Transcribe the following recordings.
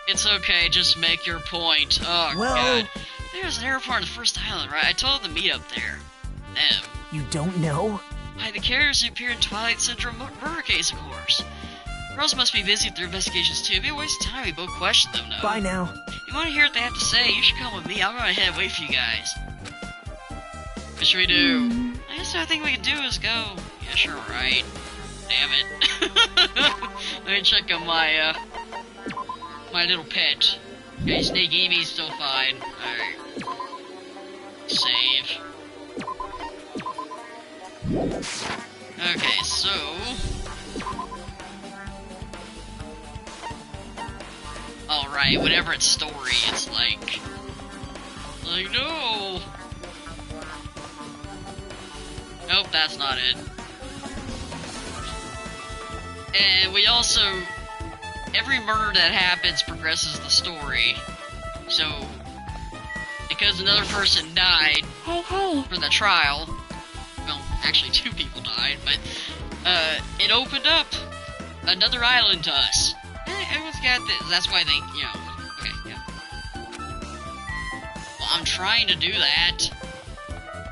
It's okay, just make your point. Oh, Well... God. There's an airport on the first island, right? I told them to meet up there. Them. You don't know? Why, the carriers who appeared in Twilight Syndrome murder case, of course. Girls must be busy with their investigations, too. It'd be a waste of time. We both question them, though. Bye now. You want to hear what they have to say? You should come with me. I'll go ahead and wait for you guys. What should we do? I guess the only thing we can do is go. Yeah, sure, right. Damn it. Let me check on my, my little pet. Okay, Snake Amy's still fine. Alright. Save. Okay, so... Alright, whatever its story, it's like... no! Nope, that's not it. And we also... Every murder that happens progresses the story. So... Because another person died for the trial... Well, actually 2 people died, but... it opened up another island to us. Everyone's got this. That's why they, you know... Okay, yeah. Well, I'm trying to do that.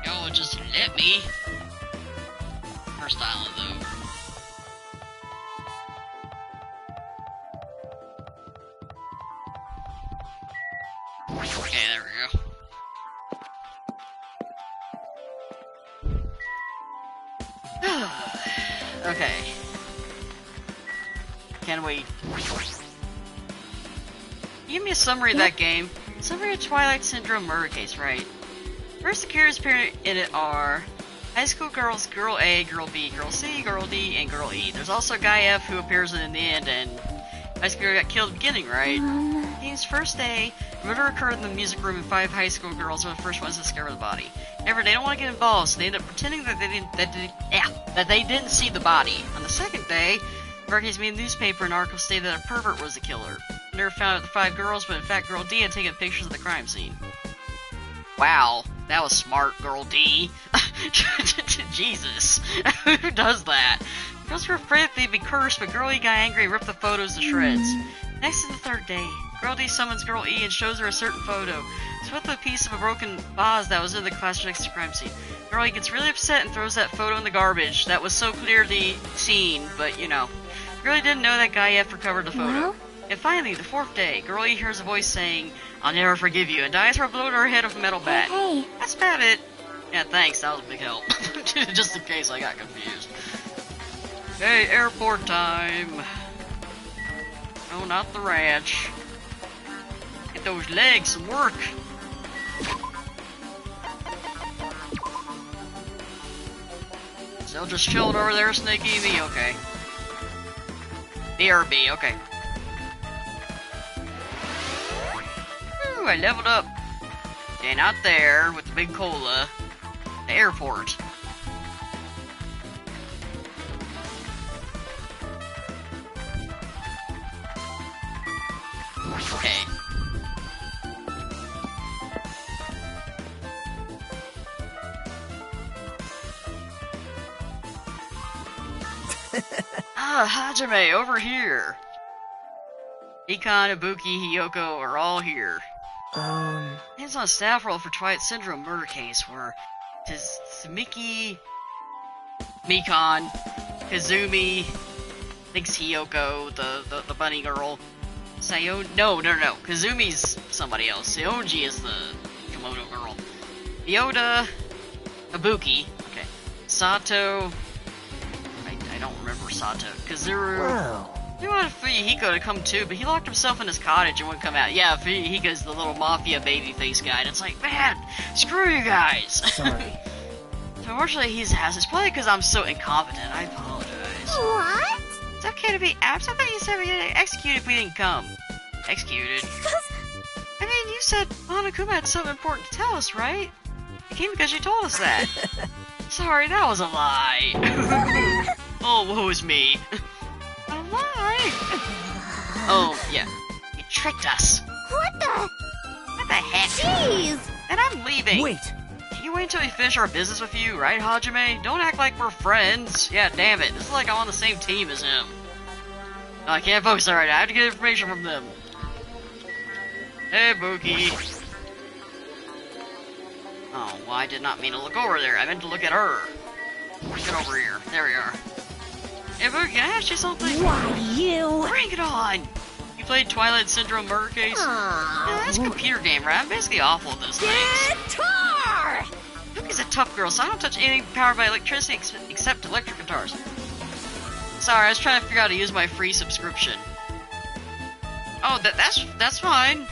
Y'all would just let me. First island, though. Okay, there we go. Okay. Can we... Give me a summary of that game. Summary of Twilight Syndrome murder case, right? First, the characters appearing in it are high school girls, Girl A, Girl B, Girl C, Girl D, and Girl E. There's also Guy F who appears in the end, and high school girl got killed at the beginning, right? Game's first day, murder occurred in the music room and 5 high school girls were the first ones to discover the body. However, they don't want to get involved, so they end up pretending that they didn't see the body. On the second day, murder case made a newspaper and article stated that a pervert was the killer. Never found out the 5 girls, but in fact, Girl D had taken pictures of the crime scene. Wow, that was smart, Girl D. Jesus, who does that? Girls were afraid that they'd be cursed, but Girl E got angry and ripped the photos to shreds. Next is the third day. Girl D summons Girl E and shows her a certain photo. It's with a piece of a broken vase that was in the classroom next to the crime scene. Girl E gets really upset and throws that photo in the garbage. That was so clearly seen, but you know. Girl E didn't know that Guy F recovered the photo. Well? And finally, the 4th day, Girl E hears a voice saying, "I'll never forgive you," and dies for a blow to her head with a metal bat. Hey. That's about it. Yeah, thanks, that was a big help. Just in case I got confused. Hey, airport time. No, not the ranch. Get those legs some work. Still just chilling over there, Snake Evie? Okay. BRB, okay. Ooh, I leveled up. Okay, not there with the big cola. The airport. Okay. Hajime, over here. Ikon, Ibuki, Hiyoko are all here. Hands on staff roll for Twilight Syndrome murder case where Tsumiki, Mikon, Kazumi, thinks Hiyoko, the bunny girl. No. Kazumi's somebody else. Seonji is the kimono girl. Yoda, Ibuki. Okay. Sato. I don't remember Sato. Kazuru. Wow. We wanted Fuyuhiko to come too, but he locked himself in his cottage and wouldn't come out. Yeah, Fuyuhiko's the little mafia babyface guy, and it's like, man, screw you guys. Sorry. So unfortunately, he's has. It's probably because I'm so incompetent. I apologize. What? It's okay to be absent. I thought you said we get executed if we didn't come. Executed? I mean, you said Monokuma had something important to tell us, right? It came because you told us that. Sorry, that was a lie. Oh, woe is me. A lie? Oh, yeah. You tricked us. What the? What the heck? Jeez! And I'm leaving. Wait. Can you wait until we finish our business with you, right, Hajime? Don't act like we're friends. Yeah, damn it. This is like I'm on the same team as him. No, I can't focus alright. I have to get information from them. Hey, Bookie. Oh, well, I did not mean to look over there. I meant to look at her. Get over here. There we are. Hey, Bookie, can I ask you something? Why, you? Bring it on! You played Twilight Syndrome Murder Case? Yeah, that's a computer game, right? I'm basically awful at those things. Guitar! Bookie's a tough girl, so I don't touch anything powered by electricity except electric guitars. Sorry, I was trying to figure out how to use my free subscription. Oh, that's fine.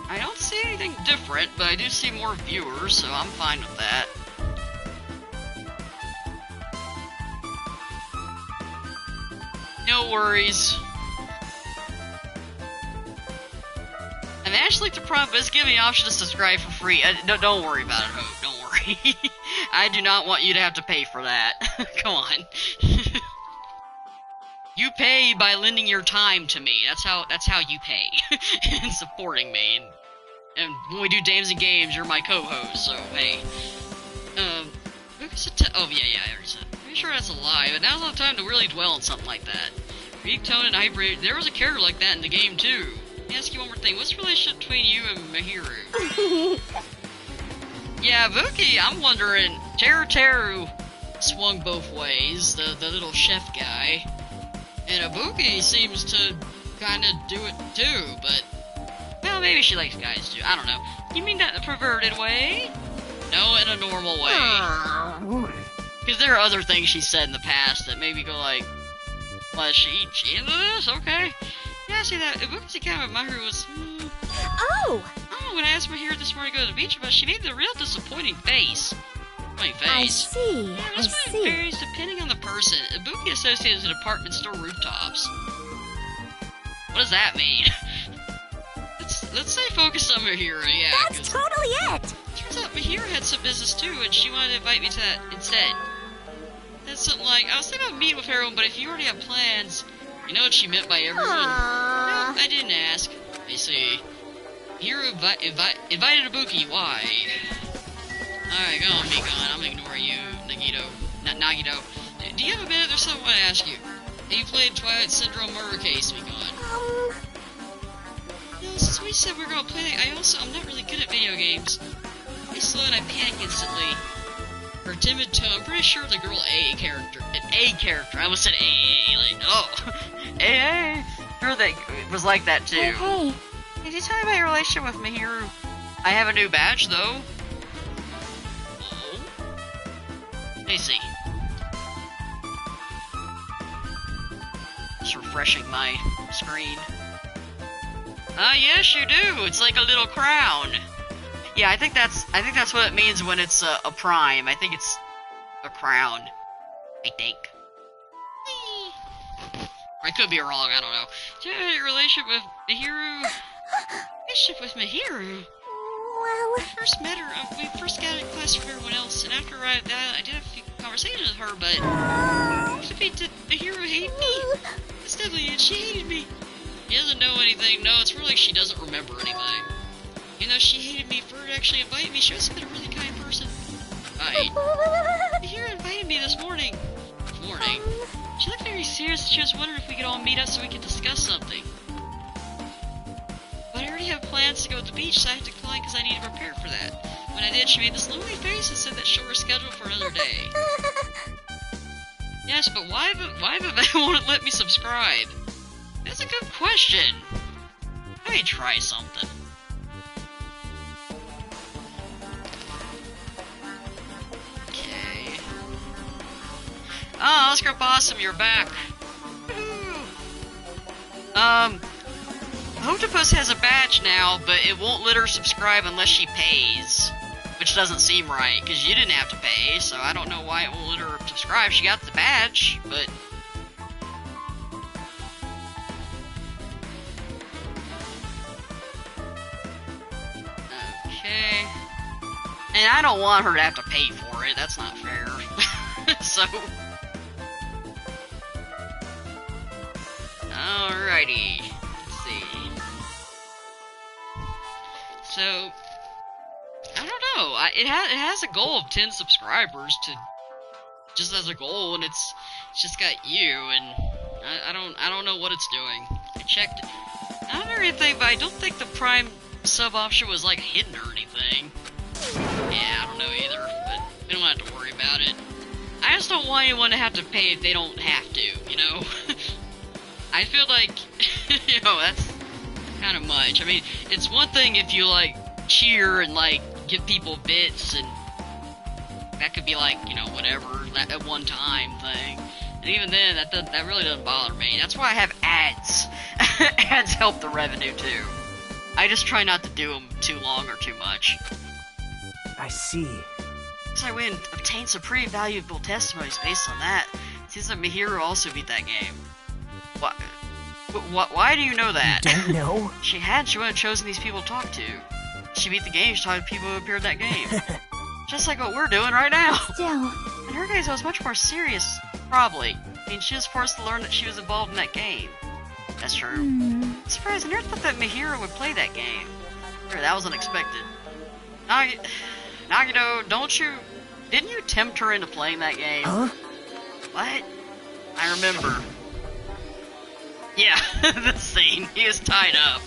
I don't see anything different, but I do see more viewers, so I'm fine with that. No worries. I managed to link the Prime, but it's giving me the option to subscribe for free. Don't worry about it, Hope. Don't worry. I do not want you to have to pay for that. Come on. You pay by lending your time to me. That's how you pay. And supporting me. And when we do Dames and Games, you're my co-host, so hey. Oh yeah, I already said. Pretty sure that's a lie, but now's not the time to really dwell on something like that. Greek tone and hybrid. There was a character like that in the game too. Let me ask you one more thing. What's the relationship between you and Mihiru? Yeah, Buki, I'm wondering. Teru swung both ways. The little chef guy. And Ibuki seems to kind of do it too, but... Well, maybe she likes guys too. I don't know. You mean that in a perverted way? No, in a normal way. Because there are other things she said in the past that maybe go like... Well, she into this? Okay. Yeah, I see that. Ibuki's account of Mihiru was... Oh! Oh, when I asked Mihiru this morning to go to the beach, but she made the real disappointing face. I see. Yeah, this might vary depending on the person. Ibuki associates with department store rooftops. What does that mean? let's stay focused on Mihiru, yeah. That's totally it! Turns out Mihiru had some business too, and she wanted to invite me to that instead. That's something like, I was thinking about meeting with everyone, but if you already have plans, you know what she meant by everyone? Aww. No, I didn't ask. I see. Mihiru invited Ibuki, why? Alright, go on, Mikon. I'm gonna ignore you, Nagito. Do you have a minute or something I want to ask you? Have you played Twilight Syndrome Murder Case, Mikon? No, since we said we were gonna play, I'm not really good at video games. I slow and I panic instantly. Her timid tone, I'm pretty sure the girl A character, I almost said AA, like, oh. AA? Sure, that was like that too. Hey. Did you tell me about your relationship with Mihiru? I have a new badge, though. Let me see. Just refreshing my screen. Yes you do! It's like a little crown! Yeah, I think that's what it means when it's a prime. I think it's a crown. I think. I could be wrong, I don't know. Do you have a relationship with Mihiru? Relationship with Mihiru? Well... When I first met her, we first got in class from everyone else, and after I did have a few conversations with her, but... Did Mihiru hate me? That's definitely it, she hated me. She doesn't know anything, no, it's really like she doesn't remember anything. You know, she hated me for actually inviting me, she must have been a really kind person. Right. Mihiru invited me this morning. She looked very serious, and she was wondering if we could all meet up so we could discuss something. But I already have plans to go to the beach, so I had to decline because I need to prepare for that. When I did, she made this lonely face and said that she'll reschedule for another day. Yes, but why the they won't let me subscribe? That's a good question. Let me try something. Okay. Oh, Oscar Possum, you're back. Octopus has a badge now, but it won't let her subscribe unless she pays. Which doesn't seem right, because you didn't have to pay, so I don't know why it won't let her subscribe. She got the badge, but... Okay... And I don't want her to have to pay for it, that's not fair. So... Alrighty. Let's see. So, I don't know. It has a goal of 10 subscribers to just as a goal, and it's just got you, and I don't know what it's doing. I checked. I don't know anything, but I don't think the Prime sub option was like hidden or anything. Yeah, I don't know either, but we don't have to worry about it. I just don't want anyone to have to pay if they don't have to, you know? I feel like, you know, that's kind of much. I mean, it's one thing if you, like, cheer and, like, give people bits, and that could be, like, you know, whatever, that at one time thing. And even then, that really doesn't bother me. That's why I have ads. Ads help the revenue, too. I just try not to do them too long or too much. I see. So we obtained some pretty valuable testimonies based on that. Seems like Mihiru also beat that game. Why do you know that? You don't know? She wouldn't have chosen these people to talk to. She beat the game, she talked to people who appeared in that game. Just like what we're doing right now. Still. In her case, it was much more serious, probably. I mean, she was forced to learn that she was involved in that game. That's true. I'm surprised I never thought that Mihiru would play that game. Sure, that was unexpected. Nagito, didn't you tempt her into playing that game? Huh? What? I remember. Yeah, the scene. He is tied up.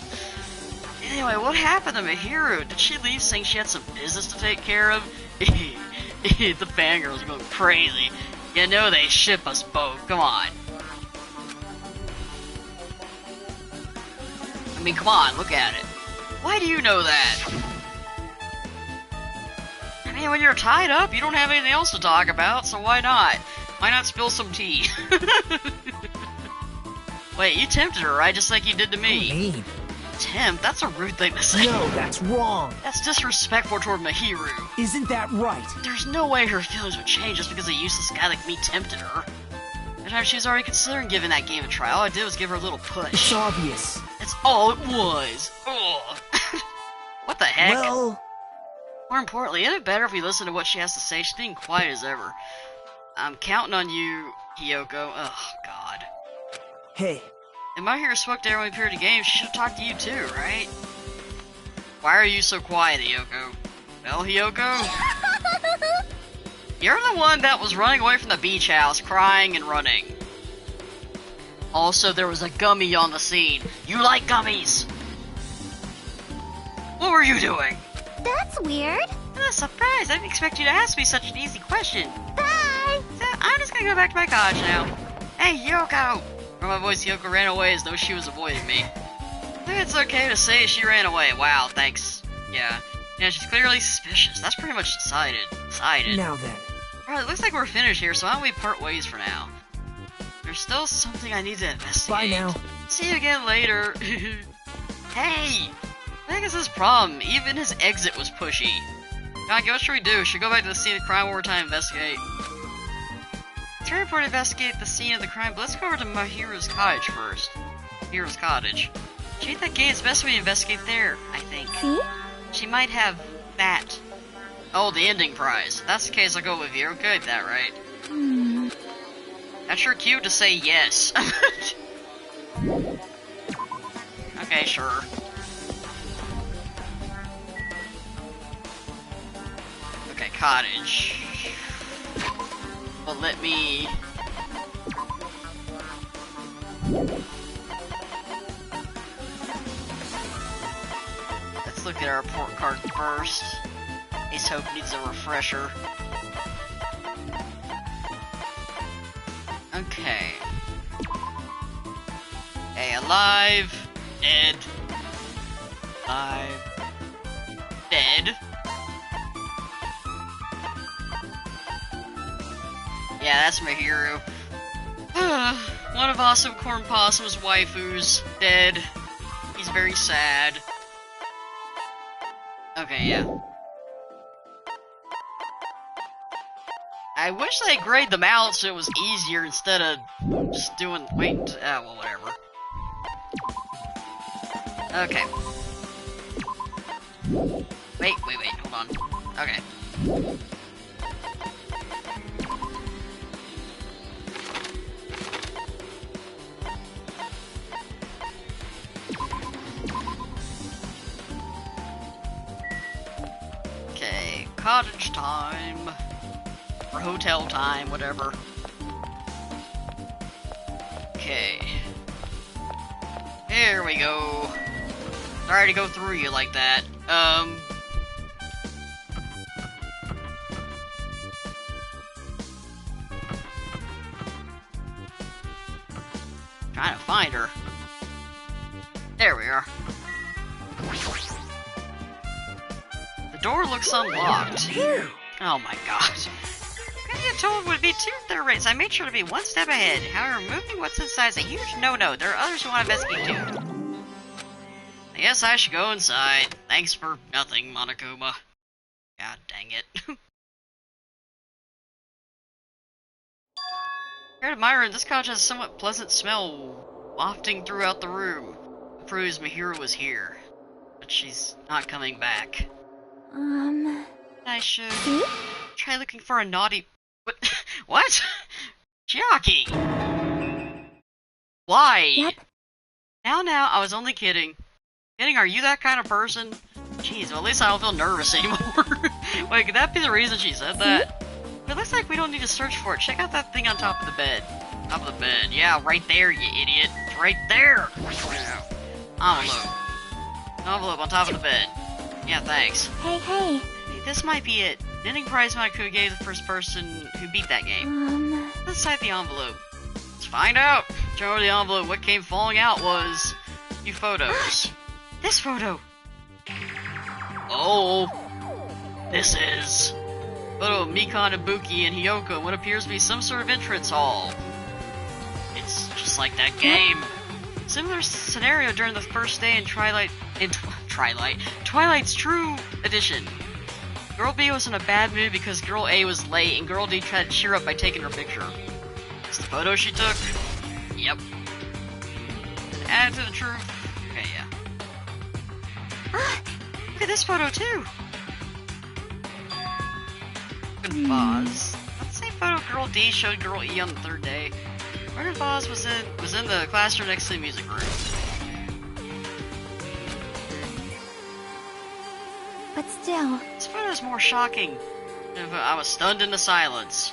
Anyway, what happened to Mihiru? Did she leave saying she had some business to take care of? The fangirls are going crazy. You know they ship us both. Come on. I mean, come on, look at it. Why do you know that? I mean, when you're tied up, you don't have anything else to talk about, so why not? Why not spill some tea? Wait, you tempted her, right? Just like you did to me. Me? Tempt? That's a rude thing to say. No, that's wrong. That's disrespectful toward Mihiru. Isn't that right? There's no way her feelings would change just because a useless guy like me tempted her. And she was already considering giving that game a try. All I did was give her a little push. It's obvious. That's all it was. Ugh. What the heck? Well... More importantly, isn't it better if we listen to what she has to say? She's being quiet as ever. I'm counting on you, Hiyoko. Oh, God. Hey. If my hero spoke to everyone who appeared in the game, she should have talked to you too, right? Why are you so quiet, Hiyoko? Well, Hiyoko? You're the one that was running away from the beach house, crying and running. Also, there was a gummy on the scene. You like gummies! What were you doing? That's weird. Oh, surprise! I didn't expect you to ask me such an easy question. Bye. So, I'm just gonna go back to my cottage now. Hey, Hiyoko! From my voice, Hiyoko ran away as though she was avoiding me. I think it's okay to say she ran away. Wow, thanks. Yeah, she's clearly suspicious. That's pretty much decided. Now then. Alright, it looks like we're finished here, so why don't we part ways for now? There's still something I need to investigate. Bye now. See you again later. Hey! I think it's his problem. Even his exit was pushy. Nagi, what should we do? Should we go back to the scene of the crime one more time and investigate? It's very important to investigate the scene of the crime, but let's go over to Mihiru's cottage first. Mihiru's cottage. She beat that game, it's best we investigate there, I think. See? She might have that. Oh, the ending prize. If that's the case, I'll go with you. Okay with that, right? That's sure cute to say yes. Okay, sure. Okay, cottage. But let me... Let's look at our report card first. Ace Hope needs a refresher. Okay. Okay, alive. Dead. Alive. Dead. Yeah, that's my hero. One of Awesome Corn Possum's waifus. Dead. He's very sad. Okay, yeah. I wish they grayed them out so it was easier instead of just doing... Wait, well, whatever. Okay. Wait, hold on. Okay. Okay, cottage time. Or hotel time, whatever. Okay. Here we go. Sorry to go through you like that. Trying to find her. There we are. The door looks unlocked. Oh my gosh. I told would be 2/3 rates. I made sure to be one step ahead. However, moving what's inside is a huge no-no. There are others who want to investigate too. I guess I should go inside. Thanks for nothing, Monokuma. God dang it. Compared to my room, this couch has a somewhat pleasant smell wafting throughout the room. It proves Mihiru was here. But she's not coming back. I should try looking for a naughty... What? Chiaki! Why? Yep. Now, I was only kidding. Kidding, are you that kind of person? Jeez, well, at least I don't feel nervous anymore. Wait, could that be the reason she said that? But it looks like we don't need to search for it. Check out that thing on top of the bed. Top of the bed. Yeah, right there, you idiot. It's right there! Envelope. Envelope on top of the bed. Yeah, thanks. Hey. This might be it. The ending prize Monokuma gave the first person who beat that game. Let's cite the envelope. Let's find out. Show her the envelope. What came falling out was a few photos. This photo. Oh, this is photo of Mikan, Ibuki, and Hiyoko in what appears to be some sort of entrance hall. It's just like that game. Similar scenario during the first day in Twilight's True Edition. Girl B was in a bad mood because Girl A was late, and Girl D tried to cheer up by taking her picture. It's the photo she took? Yep. Add to the truth. Okay, yeah. Look at this photo too! Morgan Foz. That's the same photo Girl D showed Girl E on the third day. Morgan Foz was in the classroom next to the music room. But still... This photo is more shocking. I was stunned into silence.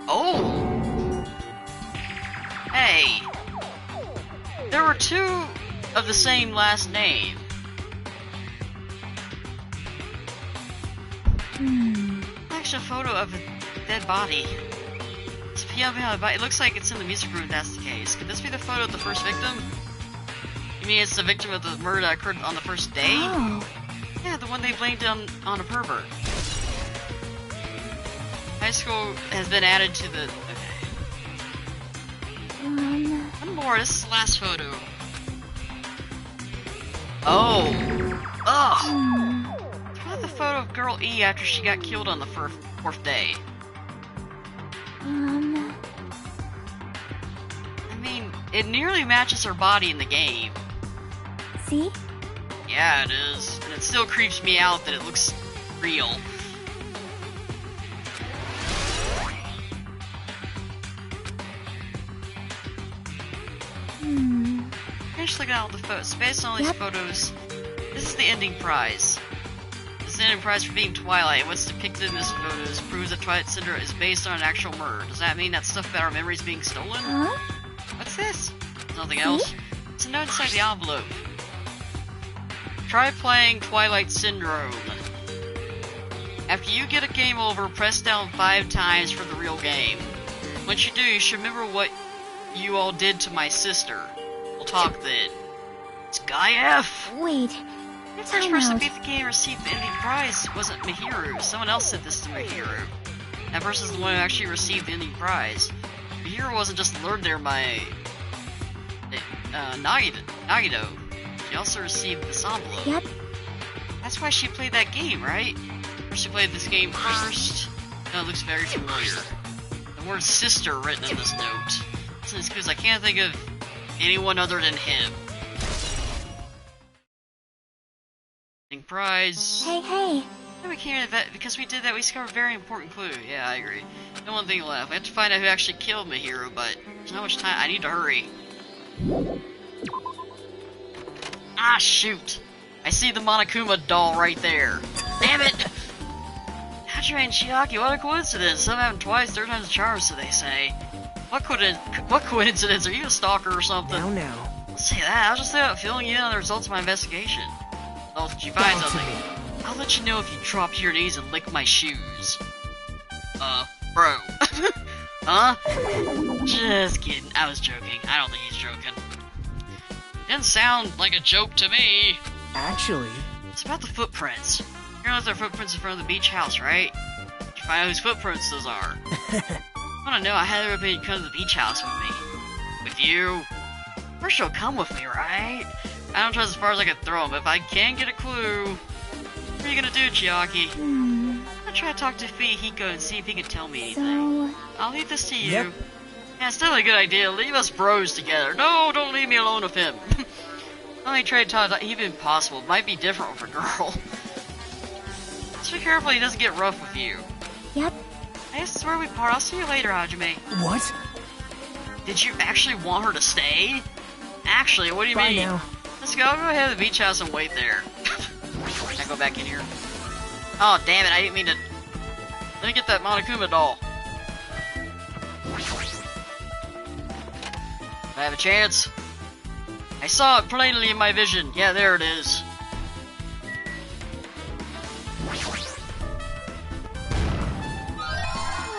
Oh! Hey! There were two of the same last name. Actually, a photo of a dead body. It's behind the body. It looks like it's in the music room if that's the case. Could this be the photo of the first victim? You mean it's the victim of the murder that occurred on the first day? Oh. Yeah, the one they blamed on a pervert. High school has been added to the... Okay. One more, this is the last photo. Oh! Ugh! It's probably the photo of Girl E after she got killed on the fourth day. I mean, it nearly matches her body in the game. See? Yeah, it is. And it still creeps me out that it looks real. Finish looking at all the photos. Based on all these photos, this is the ending prize. This is the ending prize for being Twilight. What's depicted in this photos proves that Twilight Syndrome is based on an actual murder. Does that mean that stuff about our memories being stolen? What's this? Something else? It's a note inside the envelope. Try playing Twilight Syndrome. After you get a game over, press down 5 times for the real game. Once you do, you should remember what you all did to my sister. We'll talk then. It's Guy F! Wait. The first person to beat the game and receive the ending prize wasn't Mihiru. Someone else said this to Mihiru. That person's the one who actually received the ending prize. Mihiru wasn't just lured there by Nagito. She also received this envelope. Yep. That's why she played that game, right? Or she played this game first. No, it looks very familiar. The word sister written in this note. It's because I can't think of anyone other than him. Prize. Hey. We can't because we did that. We discovered a very important clue. Yeah, I agree. No one thing left. We have to find out who actually killed Mihiru, but there's not much time. I need to hurry. Ah, shoot! I see the Monokuma doll right there. Damn it! Hachira and Chiaki, what a coincidence. Some happen twice, third time's a charm, so they say. What coincidence? Are you a stalker or something? Now. Don't say that. I was just filling you in on the results of my investigation. Well, if you find Bow to something, me. I'll let you know if you drop to your knees and lick my shoes. Bro. Huh? Just kidding. I was joking. I don't think he's joking. Didn't sound like a joke to me. Actually, It's about the footprints. You know their footprints in front of the beach house, right? Did you find out whose footprints those are? I wanna know. I had everybody come to the beach house with me. With you? First you'll come with me, right? I don't trust as far as I can throw him, but if I can get a clue... What are you gonna do, Chiaki? I'll try to talk to Hiyoko and see if he can tell me anything. So, I'll leave this to you. Yep. Yeah, it's definitely a good idea. Leave us bros together. No, don't leave me alone with him. Only trade talk even possible. Might be different with a girl. Just be careful he doesn't get rough with you. yep. I guess that's where we part. I'll see you later, Hajime. what? Did you actually want her to stay? Actually, what do you Bye mean? now. Let's go. I'll go ahead to the beach house and wait there. Can I go back in here? Oh, damn it. I didn't mean to... Let me get that Monokuma doll. I have a chance. I saw it plainly in my vision. Yeah, there it is.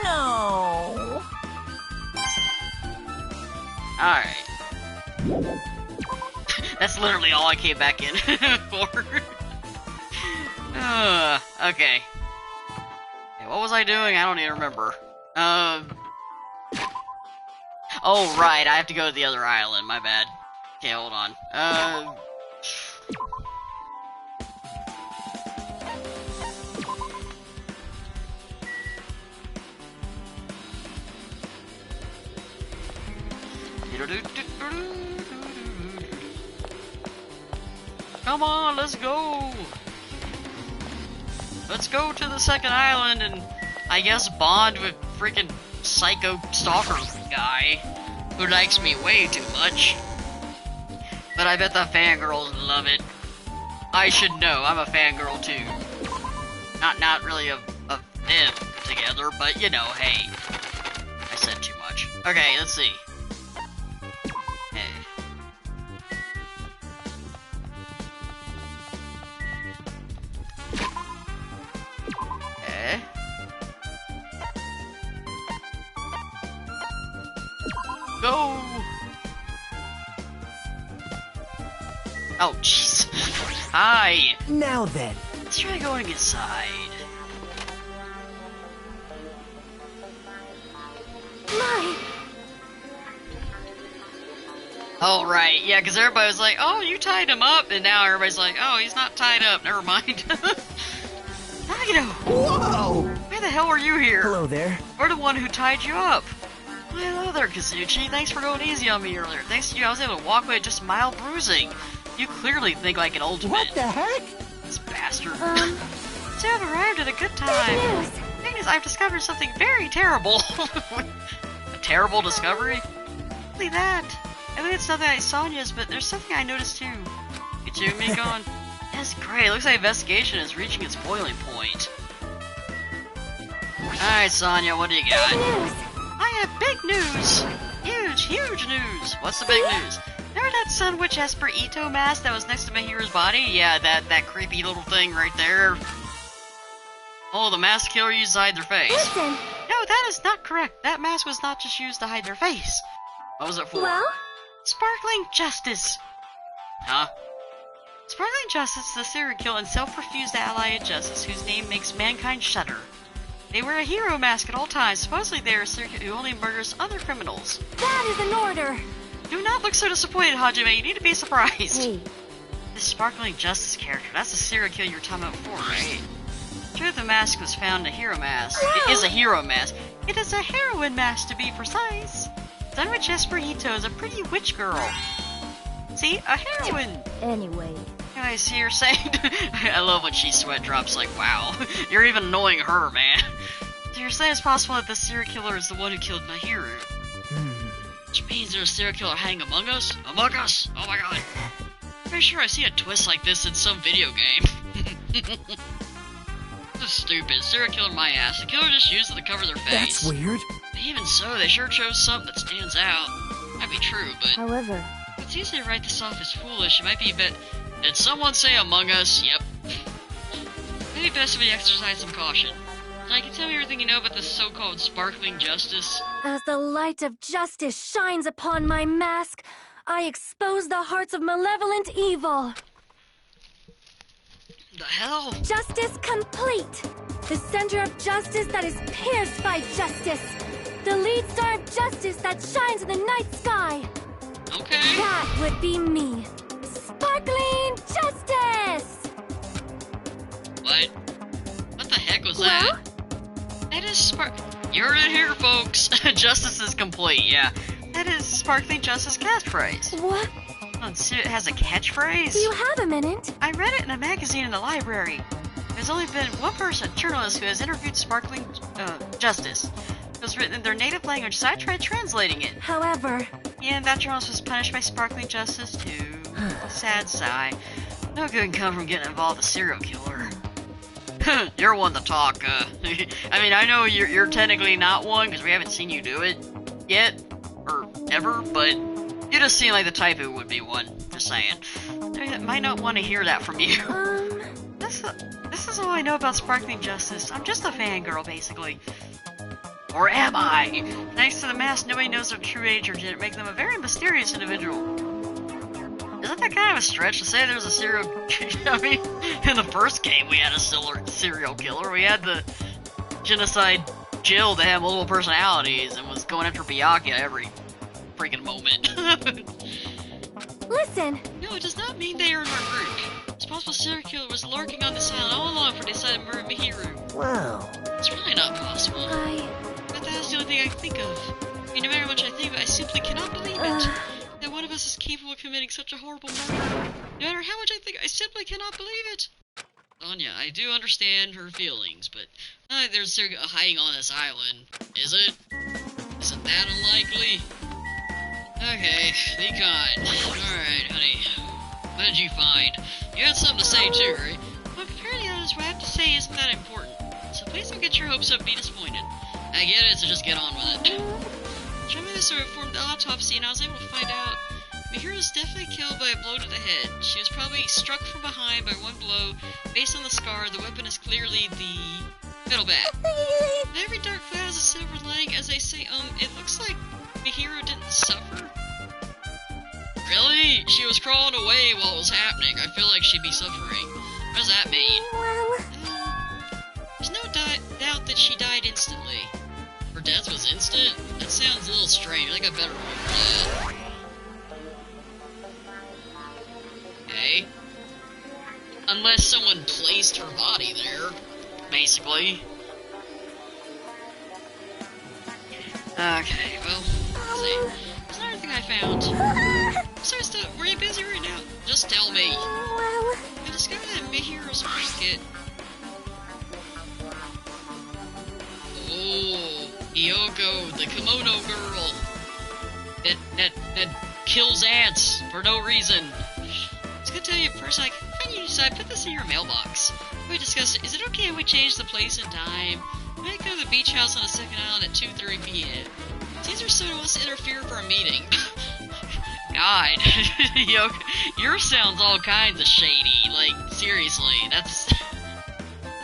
No. Alright. That's literally all I came back in for. Okay. Hey, what was I doing? I don't even remember. Oh, right. I have to go to the other island. My bad. Okay, hold on. Come on, let's go. Let's go to the second island and I guess bond with freaking psycho stalker guy who likes me way too much. But I bet the fangirls love it. I should know, I'm a fangirl too. Not really of them together, but you know, hey. I said too much. Okay, let's see. Hey. Okay. Go! Oh, jeez. Hi! Now then. Let's try going inside. My. Oh, right. Yeah, because everybody was like, oh, you tied him up. And now everybody's like, oh, he's not tied up. Never mind. Nagito! Whoa! Why the hell are you here? Hello there. We're the one who tied you up. Well, hello there, Kazuchi. Thanks for going easy on me earlier. Thanks to you, I was able to walk away with just mild bruising. You clearly think like an ultimate. What the heck? This bastard. So, So I've arrived at a good good time. news. Thing is, I've discovered something very terrible. A terrible discovery? Only that. I think it's nothing like Sonya's, but there's something I noticed too. You too, Mikon? That's great. Looks like investigation is reaching its boiling point. Alright, Sonya, what do you got? Good news. I have big news! Huge news! What's the big news? Remember that Sun Witch Esper Ito mask that was next to Mahiru's body? Yeah, that creepy little thing right there. Oh, the mask killer used to hide their face. Listen. No, that is not correct. That mask was not just used to hide their face. What was it for? Well, Sparkling Justice! Huh? Sparkling Justice is a serial killer and self-refused ally of justice whose name makes mankind shudder. They wear a hero mask at all times. Supposedly they are a serial killer who only murders other criminals. that is an order. Do not look so disappointed, Hajime. You need to be surprised. Hey, This Sparkling Justice character, that's the serial killer you were talking about before, right? True, the mask was found a hero mask. It is a hero mask. It is a heroine mask, to be precise. Sun Witch Esper Ito is a pretty witch girl. See? A heroine! anyway. I see you're saying. I love when she sweat drops like, wow. You're even annoying her, man. So you're saying it's possible that the serial killer is the one who killed Mahiru. Which means there's a serial killer hanging among us? Among us? Oh my god. Pretty sure I see a twist like this in some video game. This is stupid. Serial killer my ass. The killer just used it to cover their face. That's weird. Even so, they sure chose something that stands out. Might be true, but However, it's easy to write this off as foolish. It might be Did someone say Among Us? Yep. Maybe best if we exercise some caution. Now, can you tell me everything you know about this so-called sparkling justice? as the light of justice shines upon my mask, I expose the hearts of malevolent evil. The hell? Justice complete. The center of justice that is pierced by justice. The lead star of justice that shines in the night sky. Okay. That would be me. Sparkling justice! What? What the heck was that? That is You heard it here, folks. Justice is complete, yeah. That is Sparkling Justice catchphrase. What? Oh, so it has a catchphrase? Do you have a minute? I read it in a magazine in the library. There's only been one person, a journalist, who has interviewed Sparkling Justice. It was written in their native language, so I tried translating it. However... Yeah, and that journalist was punished by Sparkling Justice, too. Sad sigh. No good can come from getting involved with a serial killer. You're one to talk, I mean, I know you're technically not one, because we haven't seen you do it yet, or ever, but you just seem like the type who would be one, just saying. I might not want to hear that from you. This is all I know about Sparkling Justice. I'm just a fangirl, basically. Or am I? Thanks to the mask, nobody knows their true age or gender, making them a very mysterious individual. Isn't that kind of a stretch to say there's a serial... I mean, in the first game we had a serial killer. We had the genocide Jill that had multiple personalities and was going after Byakuya every freaking moment. Listen! No, it does not mean they are in our group. This possible serial killer was lurking on this island all along for decided to murder Mihiru. Wow. It's really not possible. But that's the only thing I can think of. I mean, no matter how much I think of it, I simply cannot believe it. That one of us is capable of committing such a horrible murder. No matter how much I think, I simply cannot believe it. Anya, I do understand her feelings, but there's hiding on this island, is it? Isn't that unlikely? Okay, be kind. Alright, honey. What did you find? You had something to say too, right? Well, compared to others, what I have to say isn't that important. So please don't get your hopes up and be disappointed. I get it, so just get on with it. Generally, so performed the autopsy, and I was able to find out Mihiru was definitely killed by a blow to the head. She was probably struck from behind by one blow. Based on the scar, the weapon is clearly the metal bat. And every dark cloud has a silver lining, as they say. It looks like Mihiru didn't suffer. Really? She was crawling away while it was happening. I feel like she'd be suffering. What does that mean? There's no doubt that she died instantly. Her death was instant? That sounds a little strange. I think I better remember that. Okay. Unless someone placed her body there, basically. Okay, well, let's see. There's another thing I found. Sorry, were you busy right now? Just tell me. I discovered that Mihiru's blanket. Oh, Hiyoko, the kimono girl. That kills ants for no reason. I was gonna tell you first, I put this in your mailbox. We discussed it. Is it okay if we change the place and time? We might go to the beach house on the second island at 2:30 p.m. Caesar Soda wants to interfere for a meeting. God, yours sounds all kinds of shady. Like, seriously, that's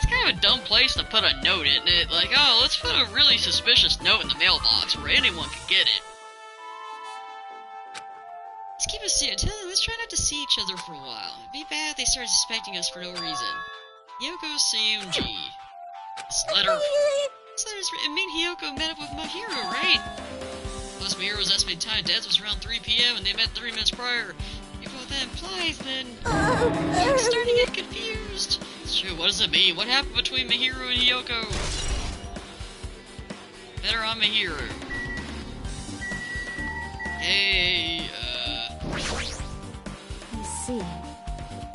kind of a dumb place to put a note, isn't it? Like, oh, let's put a really suspicious note in the mailbox where anyone can get it. Let's keep it secret. Let's try not to see each other for a while. It'd be bad if they started suspecting us for no reason. Hiyoko Seunji. This letter's written. Hiyoko met up with Mihiru, right? Plus, Mihiru's estimated time of death was around 3 p.m. and they met 3 minutes prior. If what that implies, then I'm starting to get confused. It's true. What does it mean? What happened between Mihiru and Hiyoko? Better on Mihiru. Hey, I see.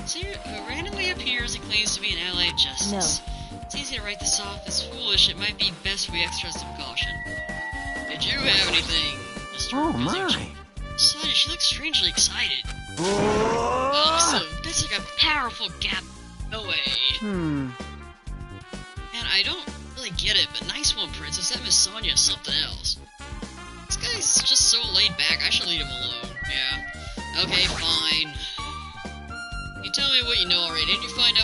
Seer randomly appears and claims to be an ally of justice. No. It's easy to write this off as foolish. It might be best we exercise some caution. Did you have anything, Mr. Oh my! Besides, she looks strangely excited. Awesome! That's like a powerful gap. No way. Hmm. Man, I don't really really get it, but nice one, Princess. That Miss Sonia is something else. This guy's just so laid back. I should leave him alone. Yeah. Okay, fine. You tell me what you know already. Didn't you find out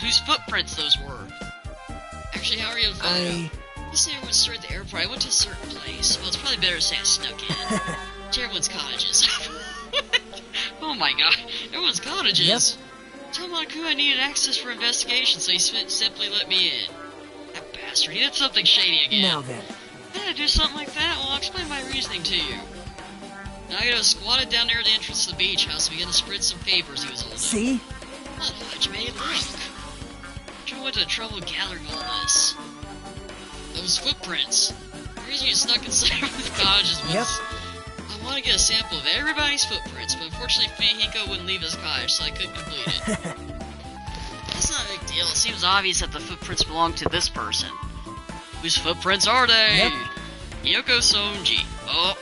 whose footprints those were? Actually, how are you able to find it out? You say everyone started at the airport. I went to a certain place. Well, it's probably better to say I snuck in. To everyone's cottages. Oh my god. Everyone's cottages. Yep. Tell Monaku I needed access for investigation, so he simply let me in. That bastard. He did something shady again. Now then. How did I do something like that? Well, I'll explain my reasoning to you. Now I got squatted down near the entrance to the beach house and began to spread some papers he was holding. See? What a made look. Joe went to the trouble of gathering all this. Those footprints. The reason you snuck inside with cottages was... Yep. I want to get a sample of everybody's footprints, but unfortunately Hiyoko wouldn't leave his cottage, so I couldn't complete it. That's not a big deal. It seems obvious that the footprints belong to this person. Whose footprints are they? Yep. Hiyoko Sonji. Oh.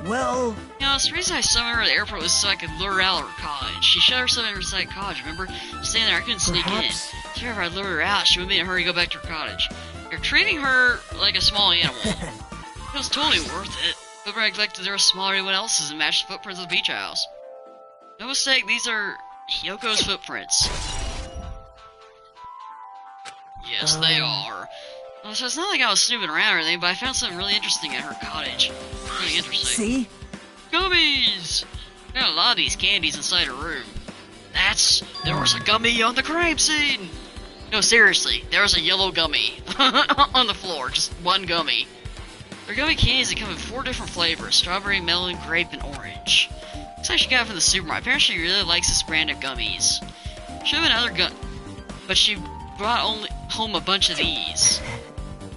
Well... You know, the reason I summoned her at the airport was so I could lure her out of her cottage. She shut herself in her side cottage, remember? Standing there, I couldn't sneak in. So if I lured her out, she would be in a hurry to go back to her cottage. You're treating her like a small animal. It was totally worth it. But I neglected there was smaller than anyone else's and matched the footprints of the beach house. No mistake, these are Hiyoko's footprints. Yes, they are. Well, so it's not like I was snooping around or anything, but I found something really interesting at her cottage. Really interesting. See? Gummies! Got a lot of these candies inside her room. There was a gummy on the crime scene! No, seriously, there was a yellow gummy on the floor, just one gummy. They're gummy candies that come in 4 different flavors: strawberry, melon, grape, and orange. Looks like she got it from the supermarket. Apparently she really likes this brand of gummies. Should have been other but she brought home a bunch of these.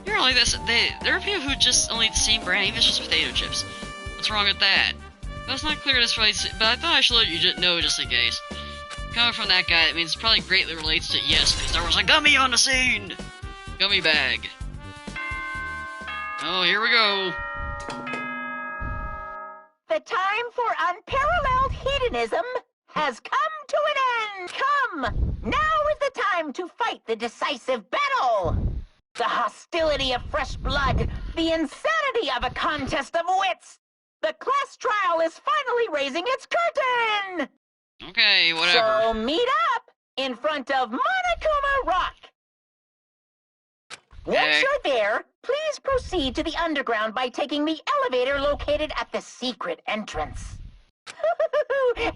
You're like this. There are people who just only eat the same brand, even if it's just potato chips. What's wrong with that? Well, it's not clear this place, but I thought I should let you know just in case. Coming from that guy, that means it probably greatly relates to yes, because there was a gummy on the scene! Gummy bag. Oh, here we go. The time for unparalleled hedonism has come to an end! Come! Now is the time to fight the decisive battle! The hostility of fresh blood, the insanity of a contest of wits! The class trial is finally raising its curtain! Okay, whatever. So meet up in front of Monokuma Rock! Once you're there, please proceed to the underground by taking the elevator located at the secret entrance.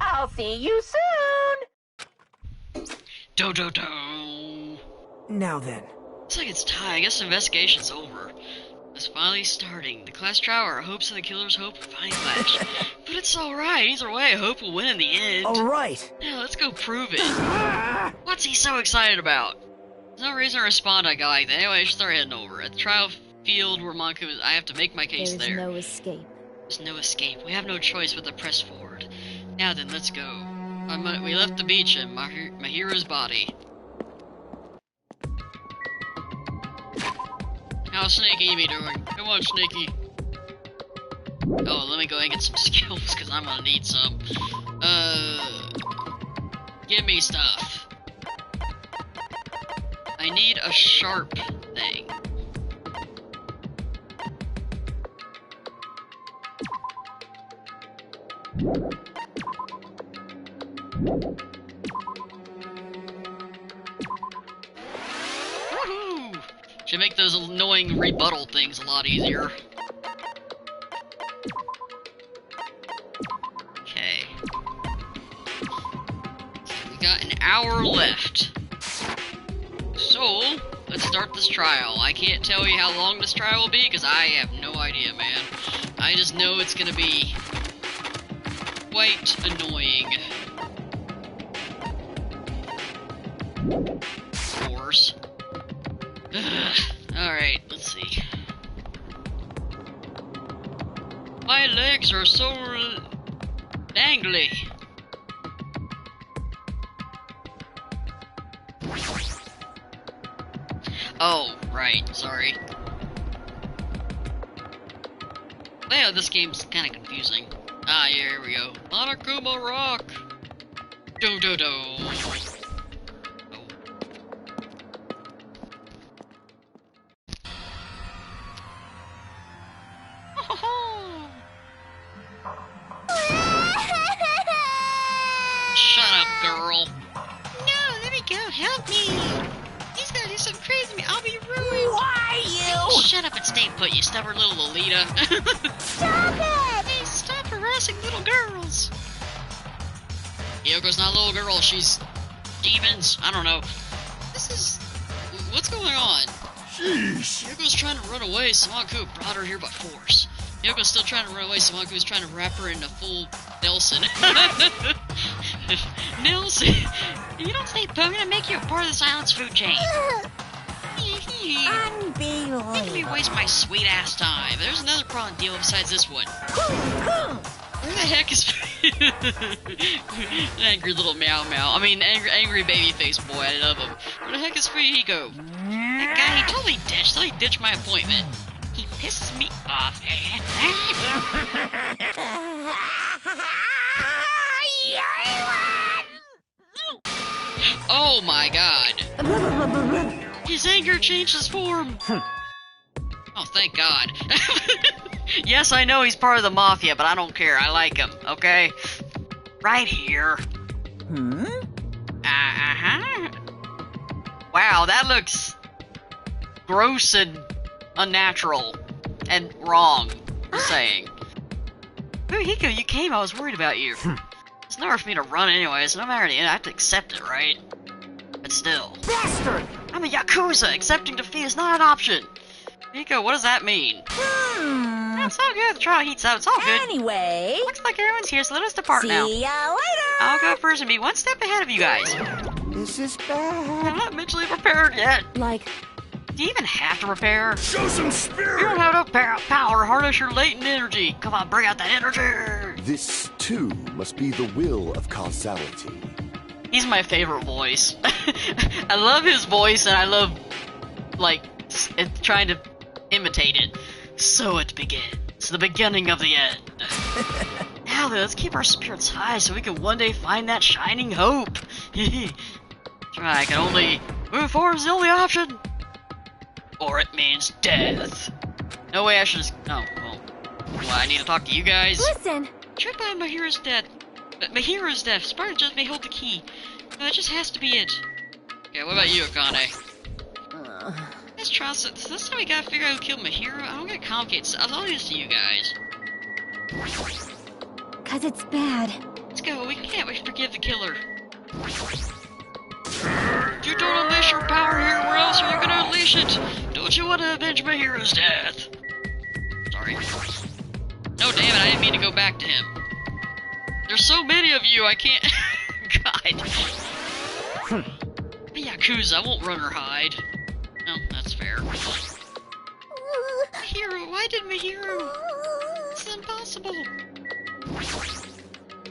I'll see you soon! Do. Now then. Looks like it's time. I guess the investigation's over. It's finally starting. The class trial, our hopes and the killer's hope finally clash. But it's alright. Either way, I hope we'll win in the end. Alright. Now, let's go prove it. What's he so excited about? There's no reason to respond to a guy like that. Anyway, I should start heading over. At the trial field where Monaco is, I have to make my case there. There's no escape. There's no escape. We have no choice but to press forward. Now then, let's go. We left the beach and my hero's body. How's Snaky be doing? Come on, Snaky. Oh, let me go ahead and get some skills, because I'm gonna need some. Give me stuff. I need a sharp thing. Woohoo! Should make those annoying rebuttal things a lot easier. Okay. We got an hour left. So, let's start this trial. I can't tell you how long this trial will be, because I have no idea, man. I just know it's gonna be quite annoying. Of course. Alright, let's see. My legs are so dangly. Oh, right, sorry. Yeah, this game's kinda confusing. Ah, yeah, here we go. Monokuma Rock! Do. Oh. help me! He's gonna do something crazy to me. I'll be ruined. Why you? Shut up and stay put, you stubborn little Lolita. Stop it! Hey, stop harassing little girls. Hiyoko's not a little girl. She's demons. I don't know. What's going on? Sheesh. Hiyoko's trying to run away. Samaku brought her here by force. Hiyoko's still trying to run away. Samaku's trying to wrap her in a full Nelson. Nelson, you don't stay put. I'm gonna make you a part of the silence food chain. Unbelievable. Making me waste my sweet ass time. There's another problem deal besides this one. Where the heck is an angry little meow meow? I mean, angry baby face boy. I love him. Where the heck is Hiyoko? That guy, he totally ditched my appointment. He pisses me off. Oh my god. His anger changed his form. Oh, thank God. Yes, I know he's part of the mafia, but I don't care. I like him, okay? Right here. Uh-huh. Wow, that looks gross and unnatural and wrong, just saying. Ooh, Hiko, you came. I was worried about you. It's nowhere for me to run anyways. No matter the end, I have to accept it, right? But still. Bastard! I'm a Yakuza. Accepting defeat is not an option. Hiko, what does that mean? It's all good. The trial heats up. It's all good. Anyway, Looks like everyone's here, so let us depart now. see ya later! I'll go first and be one step ahead of you guys. This is bad. I'm not mentally prepared yet. Like, Do you even have to prepare? Show some You don't spirit. have enough power. Harness your latent energy. Come on, bring out that energy. This, too, must be the will of causality. He's my favorite voice. I love his voice, and I love, like, trying to imitate it. So it begins. The beginning of the end. Now then, let's keep our spirits high so we can one day find that shining hope. Try, I can only move forward is the only option. Or it means death. No way I should just... Oh, well, I need to talk to you guys. listen! Check by Mahira's death. Mahira's death. Sparta just may hold the key. That just has to be it. Okay, what about you, Akane? Let's try this. This time we gotta figure out who killed Mahira. I don't get complicated. I'll leave this to you guys. Cause it's bad. Let's go. We can't forgive the killer. You don't unleash your power here. Where else are you gonna unleash it? Don't you want to avenge Mahira's death? Sorry. No, damn it. I didn't mean to go back to him. There's so many of you. I can't. God. Yakuza. I won't run or hide. No, that's fair. Mahiro, why did Mahiro? It's impossible.